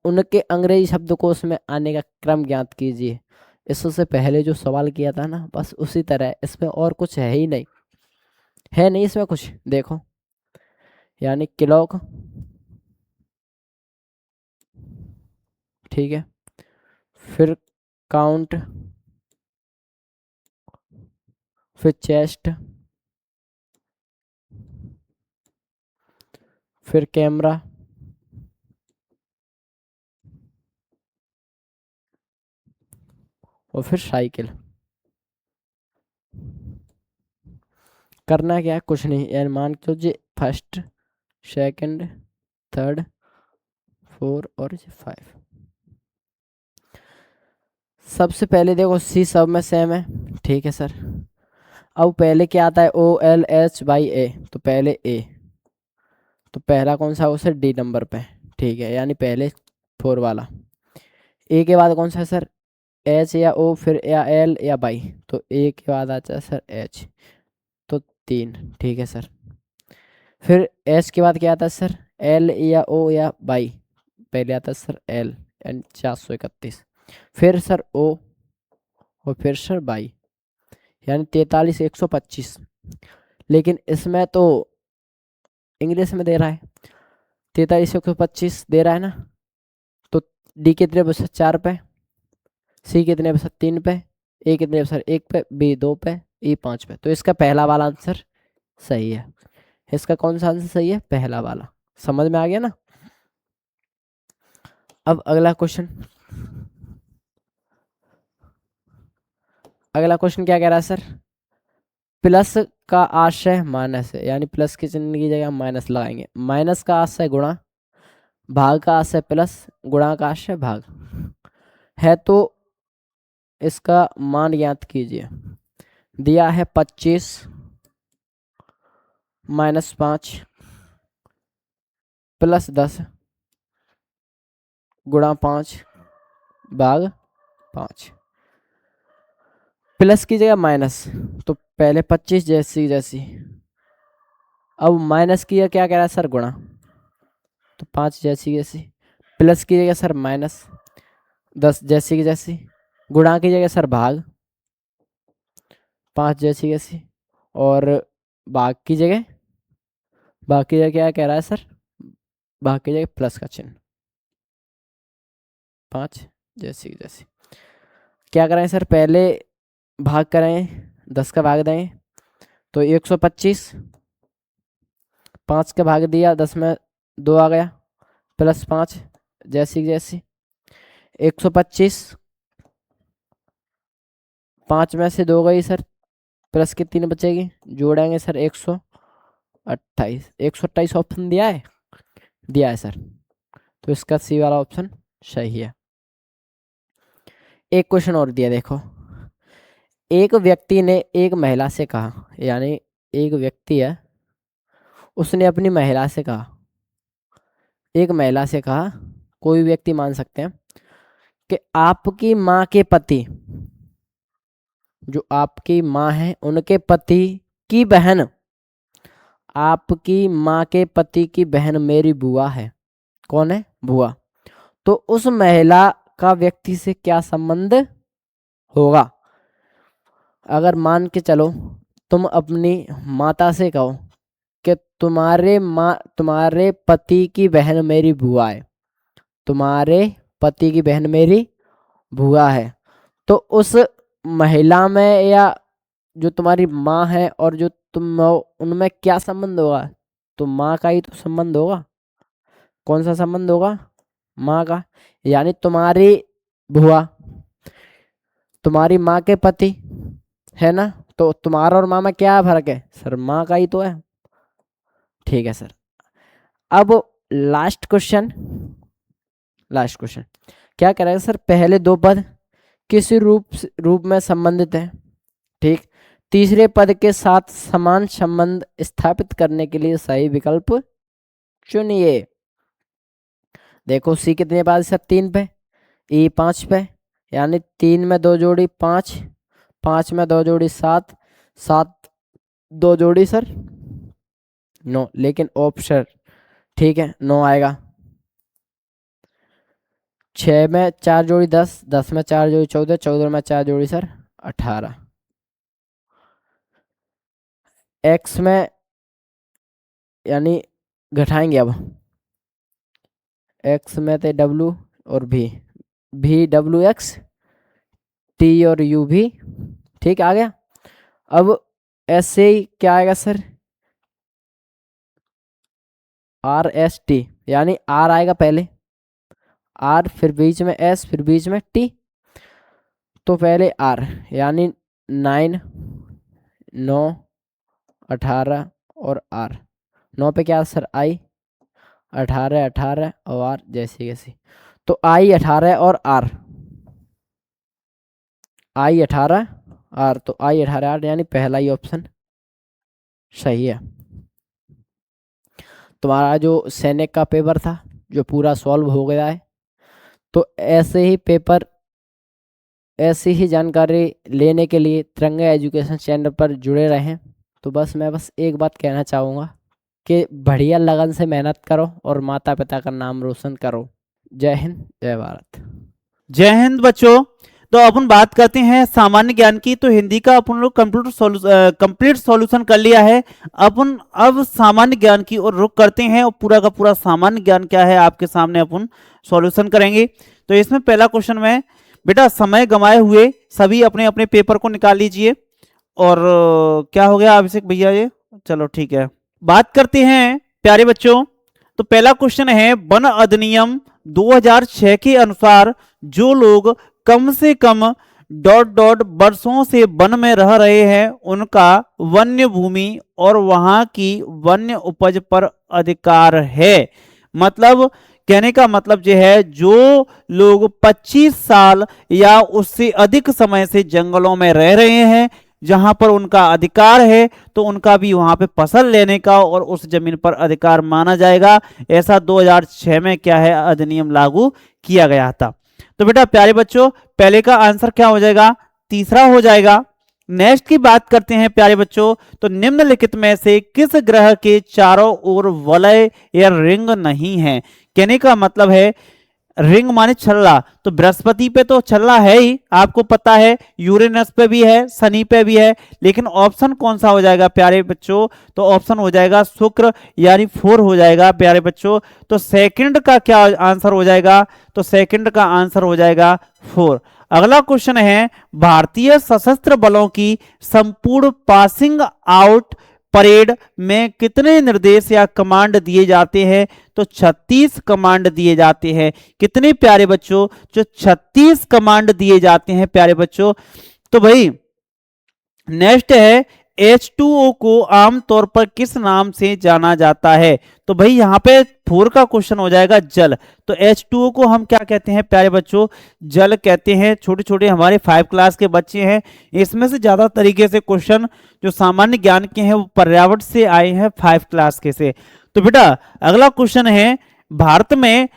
उनके अंग्रेजी शब्दकोश में आने का क्रम ज्ञात कीजिए। इससे पहले जो सवाल किया था ना बस उसी तरह, इसमें और कुछ है ही नहीं। है नहीं इसमें कुछ, देखो, यानी क्लॉक, ठीक है, फिर काउंट, फिर चेस्ट, फिर कैमरा, और फिर साइकिल। करना क्या है, कुछ नहीं, यानी मान के लीजिए फर्स्ट, सेकंड, थर्ड, 4 और 5। सबसे पहले देखो सी सब में सेम है, ठीक है सर। अब पहले क्या आता है, OLH/A, तो पहले ए, तो पहला कौन सा है सर, डी नंबर पे, ठीक है, यानी पहले 4 वाला। ए के बाद कौन सा है सर, एच या ओ, फिर या एल या बाई, तो ए के बाद आता है सर एच, तो 3, ठीक है सर। फिर एच के बाद क्या आता है सर, एल या ओ या बाई, पहले आता है सर एल, यानी 431, फिर सर ओ, और फिर सर बाई, यानी 43,125। लेकिन इसमें तो इंग्लिश में दे रहा है, 43,125 दे रहा है ना, तो डी कितने बस 4 पे, सी कितने बस 3 पे, ए कितने बस 1 पे, बी 2 पे, ई 5 पे, तो इसका पहला वाला आंसर सही है। इसका कौन सा आंसर सही है, पहला वाला। समझ में आ गया ना। अब अगला क्वेश्चन, अगला क्वेश्चन क्या कह रहा है सर, प्लस का आशय माइनस है, यानी प्लस के चिन्ह की जगह माइनस लगाएंगे, माइनस का आशय गुणा, भाग का आशय प्लस, गुणा का आशय भाग है, तो इसका मान ज्ञात कीजिए। दिया है 25 -5 प्लस 10 गुणा 5 भाग 5, प्लस की जगह माइनस, तो पहले 25 जैसी जैसी, अब माइनस की जगह क्या कह रहा है सर, गुणा, तो 5 जैसी जैसी, प्लस की जगह सर माइनस 10 जैसी की जैसी, गुणा की जगह सर भाग 5 जैसी जैसी, और भाग की जगह क्या कह रहा है सर, भाग की जगह प्लस का चिन्ह, 5 जैसी की जैसी। क्या करें सर, पहले भाग करें, 10 का भाग दें, तो 125, 5 का भाग दिया, 10 में 2 आ गया, प्लस 5 जैसी की जैसी, 125, 5 में से 2 गई सर, प्लस की 3 बचेगी, जोड़ेंगे सर 128, 128 ऑप्शन दिया है, दिया है सर, तो इसका सी वाला ऑप्शन सही है। एक क्वेश्चन और दिया, देखो, एक व्यक्ति ने एक महिला से कहा, यानी एक व्यक्ति है, उसने अपनी महिला से कहा, एक महिला से कहा, कोई व्यक्ति मान सकते हैं, कि आपकी माँ के पति, जो आपकी माँ है उनके पति की बहन, आपकी माँ के पति की बहन मेरी बुआ है। कौन है, बुआ। तो उस महिला का व्यक्ति से क्या संबंध होगा। अगर मान के चलो तुम अपनी माता से कहो कि तुम्हारे पति की बहन मेरी बुआ है, तुम्हारे पति की बहन मेरी बुआ है, तो उस महिला में या जो तुम्हारी माँ है और जो तुम हो, उनमें क्या संबंध होगा, तो माँ का ही तो संबंध होगा। कौन सा संबंध होगा, माँ का, यानी तुम्हारी बुआ तुम्हारी माँ के पति है ना, तो तुम्हारा और माँ में क्या फर्क है सर, माँ का ही तो है। ठीक है सर। अब लास्ट क्वेश्चन क्या कह रहा है सर, पहले दो पद किसी रूप में संबंधित है, ठीक, तीसरे पद के साथ समान संबंध स्थापित करने के लिए सही विकल्प चुनिए। देखो सी कितने बाद सर 3 पे, ई 5 पे, यानी 3 में 2 जोड़ी 5, 5 में 2 जोड़ी 7, 7 2 जोड़ी सर 9, लेकिन ऑप्शन ठीक है 9 आएगा। 6 में 4 जोड़ी 10, 10 में 4 जोड़ी 14, 14 में 4 जोड़ी सर 18। एक्स में यानी घटाएंगे अब, एक्स में थे डब्लू और भी डब्लू एक्स, टी और यू भी, ठीक आ गया। अब ऐसे ही क्या आएगा सर, आर एस टी, यानी आर आएगा पहले, आर फिर बीच में एस फिर बीच में टी, तो पहले आर यानी 9 9 18 और आर, 9 पे क्या सर आई, 18 18 और आर जैसे कैसे, तो आई 18 और आर, आई 18 आर, तो आई 18 आर यानी पहला ही ऑप्शन सही है। तुम्हारा जो सैनिक का पेपर था जो पूरा सॉल्व हो गया है, तो ऐसे ही पेपर, ऐसी ही जानकारी लेने के लिए तिरंगा एजुकेशन चैनल पर जुड़े रहें। तो मैं बस एक बात कहना चाहूँगा कि बढ़िया लगन से मेहनत करो और माता पिता का नाम रोशन करो। जय हिंद, जय भारत। जय हिंद बच्चों। तो अपन बात करते हैं सामान्य ज्ञान की। तो हिंदी का अपन लोग कंप्लीट सॉल्यूशन कर लिया है। अपन अब सामान्य ज्ञान की ओर रुख करते हैं और पूरा का पूरा सामान्य ज्ञान क्या है आपके सामने अपन सॉल्यूशन करेंगे। तो इसमें पहला क्वेश्चन में बेटा, समय गंवाए हुए सभी अपने अपने पेपर को निकाल लीजिए। और क्या हो गया अभिषेक भैया, ये चलो ठीक है। बात करते हैं प्यारे बच्चों। तो पहला क्वेश्चन है, वन अधिनियम 2006 के अनुसार जो लोग कम से कम ... वर्षों से वन में रह रहे हैं उनका वन्य भूमि और वहां की वन्य उपज पर अधिकार है। मतलब कहने का मतलब यह है, जो लोग 25 साल या उससे अधिक समय से जंगलों में रह रहे हैं, जहां पर उनका अधिकार है, तो उनका भी वहां पे फसल लेने का और उस जमीन पर अधिकार माना जाएगा। ऐसा 2006 में क्या है, अधिनियम लागू किया गया था। तो बेटा प्यारे बच्चों, पहले का आंसर क्या हो जाएगा, तीसरा हो जाएगा। नेक्स्ट की बात करते हैं प्यारे बच्चों। तो निम्नलिखित में से किस ग्रह के चारों ओर वलय या रिंग नहीं है। कहने का मतलब है, रिंग माने छल्ला, तो बृहस्पति पे तो छल्ला है ही, आपको पता है, यूरेनस पे भी है, शनि पे भी है, लेकिन ऑप्शन कौन सा हो जाएगा प्यारे बच्चों, तो ऑप्शन हो जाएगा शुक्र, यानी 4 हो जाएगा प्यारे बच्चों। तो सेकंड का क्या आंसर हो जाएगा, तो सेकंड का आंसर हो जाएगा 4। अगला क्वेश्चन है, भारतीय सशस्त्र बलों की संपूर्ण पासिंग आउट परेड में कितने निर्देश या कमांड दिए जाते हैं, तो 36 कमांड दिए जाते हैं। कितने प्यारे बच्चों, जो 36 कमांड दिए जाते हैं प्यारे बच्चों। तो भाई नेक्स्ट है, H2O को आमतौर पर किस नाम से जाना जाता है। तो भाई यहाँ पे 4 का क्वेश्चन हो जाएगा जल। तो H2O को हम क्या कहते हैं प्यारे बच्चों, जल कहते हैं। छोटे छोटे हमारे 5 क्लास के बच्चे हैं, इसमें से ज्यादा तरीके से क्वेश्चन जो सामान्य ज्ञान के हैं वो पर्यावरण से आए हैं 5 क्लास के से। तो बेटा अगला क्वेश्चन है, भारत में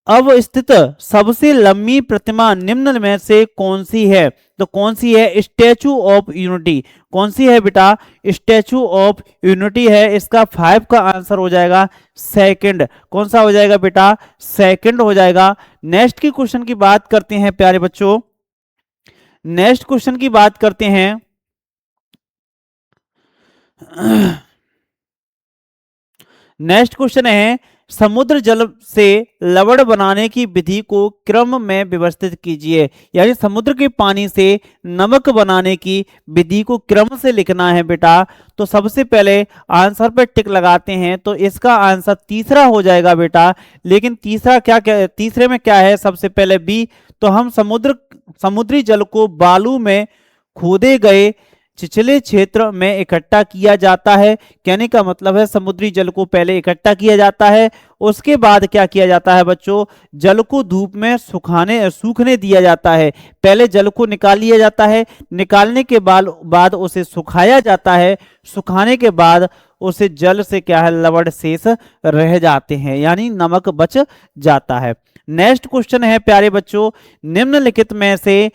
अवस्थित सबसे लंबी प्रतिमा निम्न में से कौन सी है। तो कौन सी है, स्टैचू ऑफ यूनिटी। कौन सी है बेटा, स्टैचू ऑफ यूनिटी है। इसका 5 का आंसर हो जाएगा सेकंड। कौन सा हो जाएगा बेटा, सेकंड हो जाएगा। नेक्स्ट की क्वेश्चन की बात करते हैं प्यारे बच्चों। नेक्स्ट क्वेश्चन की बात करते हैं। नेक्स्ट क्वेश्चन है, समुद्र जल से लवण बनाने की विधि को क्रम में व्यवस्थित कीजिए। यानी समुद्र के पानी से नमक बनाने की विधि को क्रम से लिखना है बेटा। तो सबसे पहले आंसर पर टिक लगाते हैं, तो इसका आंसर तीसरा हो जाएगा बेटा। लेकिन तीसरा क्या तीसरे में क्या है, सबसे पहले बी। तो हम समुद्री जल को बालू में खोदे गए छिछले क्षेत्र में इकट्ठा किया जाता है। कहने का मतलब है, समुद्री जल को पहले इकट्ठा किया जाता है, उसके बाद क्या किया जाता है बच्चों, जल को धूप में सूखने दिया जाता है। पहले जल को निकाल लिया जाता है, निकालने के बाद उसे सुखाया जाता है, सुखाने के बाद उसे जल से क्या है, लवण शेष रह जाते हैं, यानी नमक बच जाता है। नेक्स्ट क्वेश्चन है प्यारे बच्चों, निम्नलिखित में से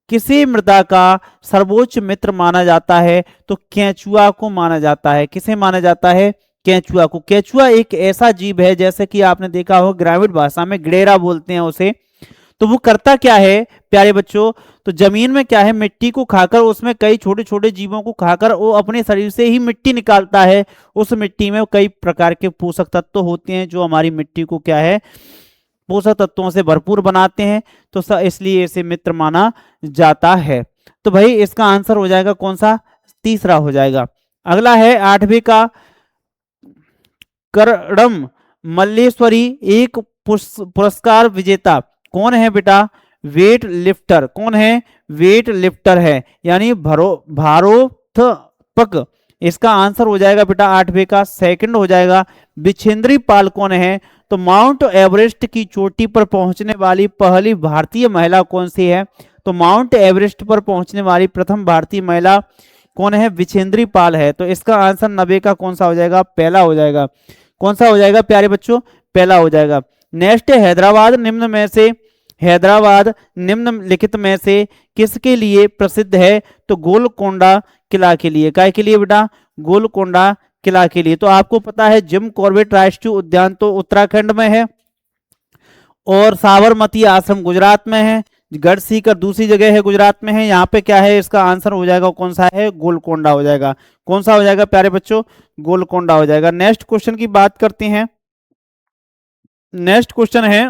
किसी मृदा का सर्वोच्च मित्र माना जाता है। तो केंचुआ को माना जाता है। किसे माना जाता है, केंचुआ को। केंचुआ एक ऐसा जीव है, जैसे कि आपने देखा हो ग्रामीण भाषा में गडेरा बोलते हैं उसे। तो वो करता क्या है प्यारे बच्चों, तो जमीन में क्या है, मिट्टी को खाकर उसमें कई छोटे छोटे जीवों को खाकर वो अपने शरीर से ही मिट्टी निकालता है। उस मिट्टी में कई प्रकार के पोषक तत्व होते हैं जो हमारी मिट्टी को क्या है, पोषक तत्वों से भरपूर बनाते हैं। तो इसलिए इसे मित्र माना जाता है। तो भाई इसका आंसर हो जाएगा कौन सा, तीसरा हो जाएगा। अगला है 8वें का, करडम मल्लेश्वरी एक पुरस्कार विजेता कौन है बेटा, वेट लिफ्टर। कौन है, वेट लिफ्टर है, यानी भारोत्तोलक। इसका आंसर हो जाएगा बेटा 8वें का सेकंड हो जाएगा। बिछेंद्री पाल कौन है, तो माउंट एवरेस्ट की चोटी पर पहुंचने वाली पहली भारतीय महिला कौन सी है, तो माउंट एवरेस्ट पर पहुंचने वाली प्रथम भारतीय महिला कौन है, बिछेंद्री पाल है। तो इसका आंसर 90 का कौन सा हो जाएगा, पहला हो जाएगा। कौन सा हो जाएगा प्यारे बच्चों, पहला हो जाएगा। नेक्स्ट है हैदराबाद निम्नलिखित में से किसके लिए प्रसिद्ध है, तो गोलकोंडा किला के लिए। काय के लिए बेटा, गोलकोंडा किला के लिए। तो आपको पता है जिम कॉर्बेट राष्ट्रीय उद्यान तो उत्तराखंड में है और साबरमती आश्रम गुजरात में है, गढ़ सीकर दूसरी जगह है गुजरात में है। यहाँ पे क्या है, इसका आंसर हो जाएगा कौन सा है, गोलकोंडा हो जाएगा। कौन सा हो जाएगा प्यारे बच्चों, गोलकोंडा हो जाएगा। नेक्स्ट क्वेश्चन की बात करते हैं। नेक्स्ट क्वेश्चन है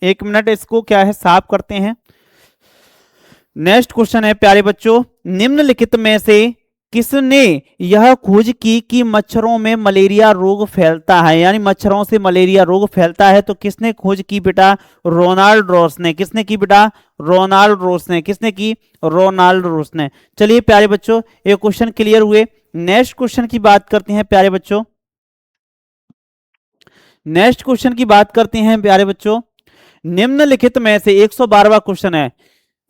1 मिनट इसको क्या है साफ करते हैं। नेक्स्ट क्वेश्चन है प्यारे बच्चों, निम्नलिखित में से किसने यह खोज की कि मच्छरों में मलेरिया रोग फैलता है, यानी मच्छरों से मलेरिया रोग फैलता है। तो किसने खोज की बेटा, रोनाल्ड रॉस ने। किसने की बेटा, रोनाल्ड रॉस ने। किसने की, रोनाल्ड रॉस ने। चलिए प्यारे बच्चों ये क्वेश्चन क्लियर हुए। नेक्स्ट क्वेश्चन की बात करते हैं प्यारे बच्चों। नेक्स्ट क्वेश्चन की बात करते हैं प्यारे बच्चों। निम्नलिखित में से 112वां क्वेश्चन है,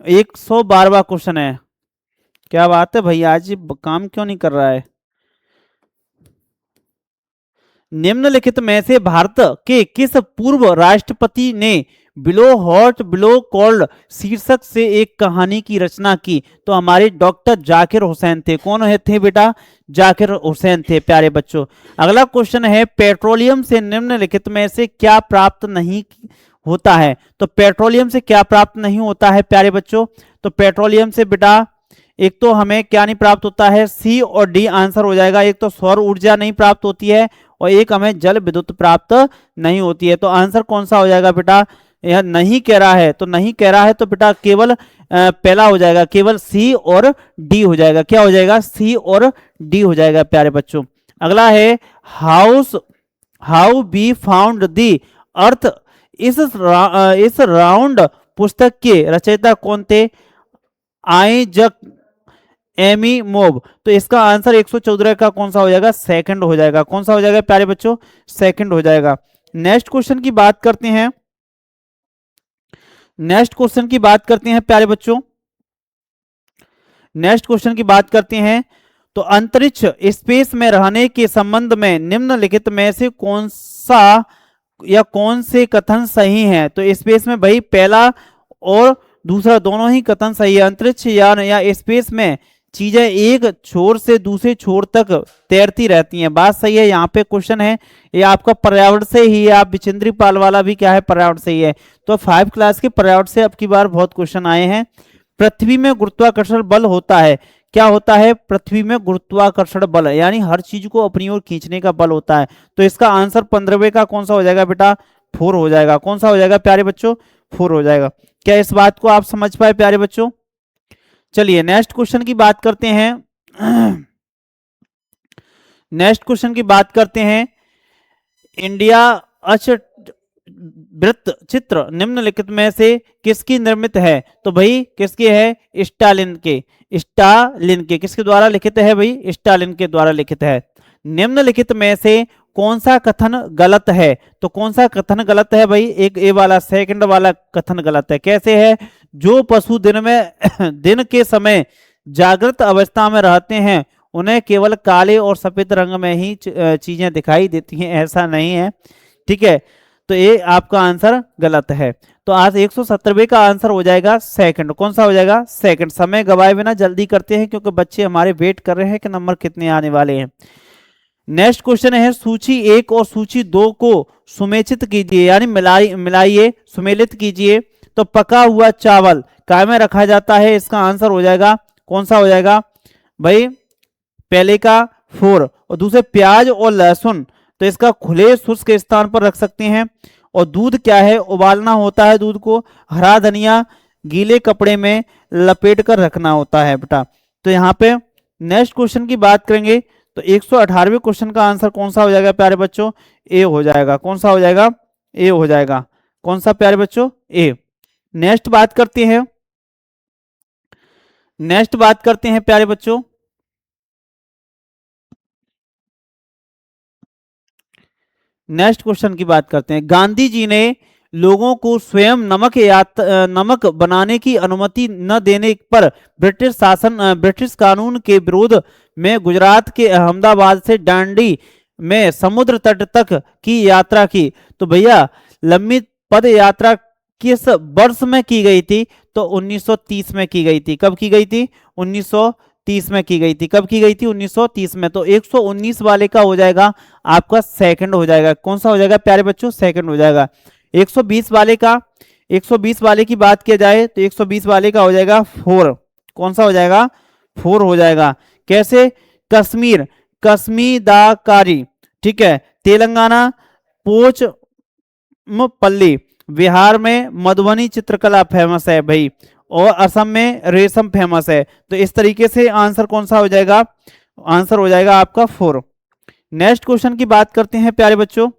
112वां क्वेश्चन है। क्या बात है भैया, आज काम क्यों नहीं कर रहा है। निम्नलिखित में से भारत के किस पूर्व राष्ट्रपति ने बिलो हॉट बिलो कोल्ड शीर्षक से एक कहानी की रचना की, तो हमारे डॉक्टर जाकिर हुसैन थे। कौन है थे बेटा, जाकिर हुसैन थे प्यारे बच्चों। अगला क्वेश्चन है, पेट्रोलियम से निम्नलिखित में से क्या प्राप्त नहीं होता है, तो पेट्रोलियम से क्या प्राप्त नहीं होता है प्यारे बच्चों, तो पेट्रोलियम से बेटा एक तो हमें क्या नहीं प्राप्त होता है, सी और डी आंसर हो जाएगा। एक तो सौर ऊर्जा नहीं प्राप्त होती है और एक हमें जल विद्युत प्राप्त नहीं होती है। तो आंसर कौन सा हो जाएगा बेटा, यह नहीं कह रहा है, तो नहीं कह रहा है तो बेटा केवल पहला हो जाएगा, केवल सी और डी हो जाएगा। क्या हो जाएगा, सी और डी हो जाएगा प्यारे बच्चों। अगला है हाउ बी फाउंड दी अर्थ। इस राउंड पुस्तक के रचयिता कौन थे, आइजक एमी मोब। तो इसका आंसर 114 का कौन सा हो जाएगा, सेकंड हो जाएगा। कौन सा हो जाएगा प्यारे बच्चों, सेकंड हो जाएगा। नेक्स्ट क्वेश्चन की बात करते हैं। नेक्स्ट क्वेश्चन की बात करते हैं प्यारे बच्चों। नेक्स्ट क्वेश्चन की बात करते हैं, तो अंतरिक्ष स्पेस में रहने के संबंध में निम्नलिखित में से कौन सा या कौन से कथन सही हैं, तो स्पेस में भाई पहला और दूसरा दोनों ही कथन सही है। अंतरिक्ष यान या स्पेस में चीजें एक छोर से दूसरे छोर तक तैरती रहती हैं, बात सही है। यहाँ पे क्वेश्चन है ये आपका पर्यावरण से ही है, आप बिचेंद्री पाल वाला भी क्या है, पर्यावरण से ही है। तो 5 क्लास के पर्यावरण से अब की बार बहुत क्वेश्चन आए हैं। पृथ्वी में गुरुत्वाकर्षण बल होता है, क्या होता है, पृथ्वी में गुरुत्वाकर्षण बल, यानी हर चीज को अपनी ओर खींचने का बल होता है। तो इसका आंसर 15वें का कौन सा हो जाएगा बेटा, 4 हो जाएगा। कौन सा हो जाएगा प्यारे बच्चों, 4 हो जाएगा। क्या इस बात को आप समझ पाए प्यारे बच्चों। चलिए नेक्स्ट क्वेश्चन की बात करते हैं। नेक्स्ट क्वेश्चन की बात करते हैं, इंडिया वृत्त चित्र निम्नलिखित में से किसकी निर्मित है, तो भाई किसके है, स्टालिन के। स्टालिन के किसके द्वारा लिखित है भाई, स्टालिन के द्वारा लिखित है। निम्नलिखित में से कौन सा कथन गलत है, तो कौन सा कथन गलत है भाई, एक ए वाला सेकंड वाला कथन गलत है। कैसे है, जो पशु दिन के समय जागृत अवस्था में रहते हैं उन्हें केवल काले और सफेद रंग में ही चीजें दिखाई देती हैं, ऐसा नहीं है, ठीक है। तो ये आपका आंसर गलत है। तो आज 170वें का आंसर हो जाएगा सेकंड। कौन सा हो जाएगा, सेकंड। समय गवाए बिना जल्दी करते हैं क्योंकि बच्चे हमारे वेट कर रहे हैं कि नंबर कितने आने वाले हैं। नेक्स्ट क्वेश्चन है, सूची 1 और सूची 2 को सुमेचित कीजिए, यानी मिलाइए, सुमेलित कीजिए। तो पका हुआ चावल काय में रखा जाता है, इसका आंसर हो जाएगा कौन सा हो जाएगा भाई, पहले का 4, और दूसरे प्याज और लहसुन तो इसका खुले शुष्क स्थान पर रख सकते हैं। और दूध क्या है, उबालना होता है दूध को, हरा धनिया गीले कपड़े में लपेट कर रखना होता है बेटा। तो यहाँ पे नेक्स्ट क्वेश्चन की बात करेंगे तो 118वें क्वेश्चन का आंसर कौन सा हो जाएगा प्यारे बच्चों, ए हो जाएगा। कौन सा हो जाएगा, ए हो जाएगा। कौन सा प्यारे बच्चों, ए। नेक्स्ट बात करते हैं, नेक्स्ट बात करते हैं प्यारे बच्चों, नेक्स्ट क्वेश्चन की बात करते हैं। गांधी जी ने लोगों को स्वयं नमक बनाने की अनुमति न देने पर ब्रिटिश कानून के विरोध में गुजरात के अहमदाबाद से दांडी में समुद्र तट तक की यात्रा की। तो भैया लंबी पद यात्रा किस वर्ष में की गई थी, तो 1930 में की गई थी। कब की गई थी, 1930 में की गई थी। कब की गई थी, 1930 में। तो 119 वाले का हो जाएगा आपका सेकंड हो जाएगा। कौन सा हो जाएगा प्यारे बच्चों, सेकंड हो जाएगा। 120 वाले का, 120 वाले की बात किया जाए तो 120 वाले का हो जाएगा 4। कौन सा हो जाएगा, 4 हो जाएगा। कैसे, कश्मीर कश्मीदाकारी, ठीक है, तेलंगाना पोचमपल्ली, बिहार में मधुबनी चित्रकला फेमस है भाई, और असम में रेशम फेमस है। तो इस तरीके से आंसर कौन सा हो जाएगा, आंसर हो जाएगा आपका 4। नेक्स्ट क्वेश्चन की बात करते हैं प्यारे बच्चों,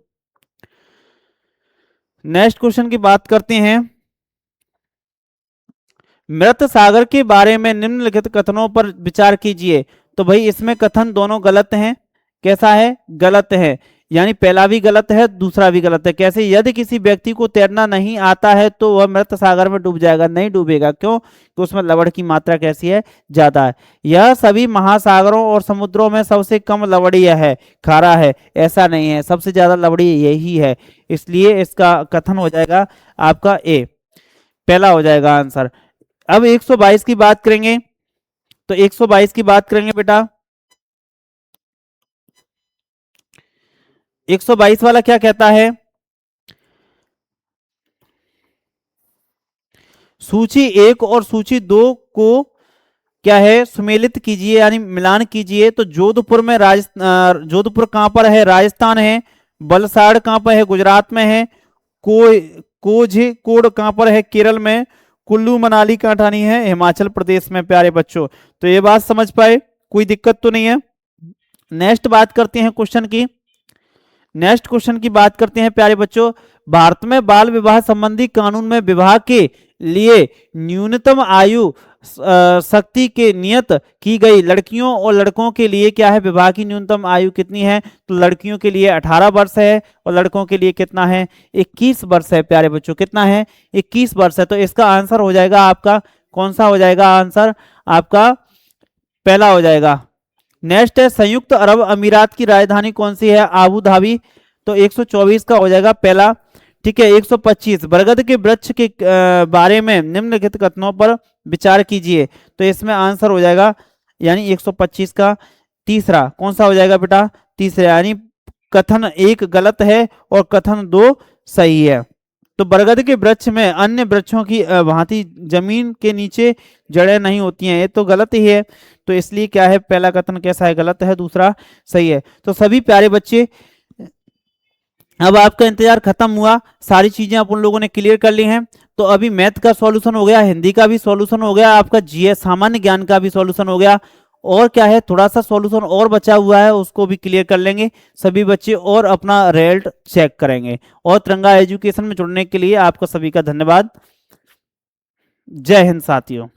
नेक्स्ट क्वेश्चन की बात करते हैं। मृत सागर के बारे में निम्नलिखित कथनों पर विचार कीजिए। तो भाई इसमें कथन दोनों गलत हैं। कैसा है, गलत है, यानी पहला भी गलत है दूसरा भी गलत है। कैसे, यदि किसी व्यक्ति को तैरना नहीं आता है तो वह मृत सागर में डूब जाएगा, नहीं डूबेगा। क्यों, तो उसमें लवण की मात्रा कैसी है, ज्यादा है। यह सभी महासागरों और समुद्रों में सबसे कम लवणीय है, खारा है, ऐसा नहीं है, सबसे ज्यादा लवणीय यही है। इसलिए इसका कथन हो जाएगा आपका ए, पहला हो जाएगा आंसर। अब 122 की बात करेंगे, तो 122 की बात करेंगे बेटा। 122 वाला क्या कहता है, सूची 1 और सूची 2 को क्या है, सुमेलित कीजिए यानी मिलान कीजिए। तो जोधपुर में जोधपुर कहां पर है, राजस्थान है। वलसाड़ कहां पर है, गुजरात में है। कोझिकोड कहां पर है, केरल में। कुल्लू मनाली कहां ठानी है, हिमाचल प्रदेश में प्यारे बच्चों। तो ये बात समझ पाए, कोई दिक्कत तो नहीं है। नेक्स्ट बात करते हैं क्वेश्चन की, नेक्स्ट क्वेश्चन की बात करते हैं प्यारे बच्चों। भारत में बाल विवाह संबंधी कानून में विवाह के लिए न्यूनतम आयु शक्ति के नियत की गई। लड़कियों और लड़कों के लिए क्या है, विवाह की न्यूनतम आयु कितनी है, तो लड़कियों के लिए 18 वर्ष है और लड़कों के लिए कितना है, 21 वर्ष है प्यारे बच्चों। कितना है, 21 वर्ष है। तो इसका आंसर हो जाएगा आपका कौन सा हो जाएगा, आंसर आपका पहला हो जाएगा। नेक्स्ट है, संयुक्त अरब अमीरात की राजधानी कौन सी है, आबू धाबी। तो 124 का हो जाएगा पहला, ठीक है। 125, बरगद के वृक्ष के बारे में निम्नलिखित कथनों पर विचार कीजिए। तो इसमें आंसर हो जाएगा यानी 125 का तीसरा। कौन सा हो जाएगा बेटा, तीसरा, यानी कथन 1 गलत है और कथन 2 सही है। तो बरगद के वृक्ष में अन्य वृक्षों की भांति जमीन के नीचे जड़ें नहीं होती हैं, ये तो गलत ही है। तो इसलिए क्या है, पहला कथन कैसा है, गलत है, दूसरा सही है। तो सभी प्यारे बच्चे, अब आपका इंतजार खत्म हुआ, सारी चीजें अपन लोगों ने क्लियर कर ली हैं। तो अभी मैथ का सॉल्यूशन हो गया, हिंदी का भी सॉल्यूशन हो गया, आपका जीएस सामान्य ज्ञान का भी सॉल्यूशन हो गया। और क्या है, थोड़ा सा सॉल्यूशन और बचा हुआ है, उसको भी क्लियर कर लेंगे सभी बच्चे और अपना रिजल्ट चेक करेंगे। और तिरंगा एजुकेशन में जुड़ने के लिए आपका सभी का धन्यवाद। जय हिंद साथियों।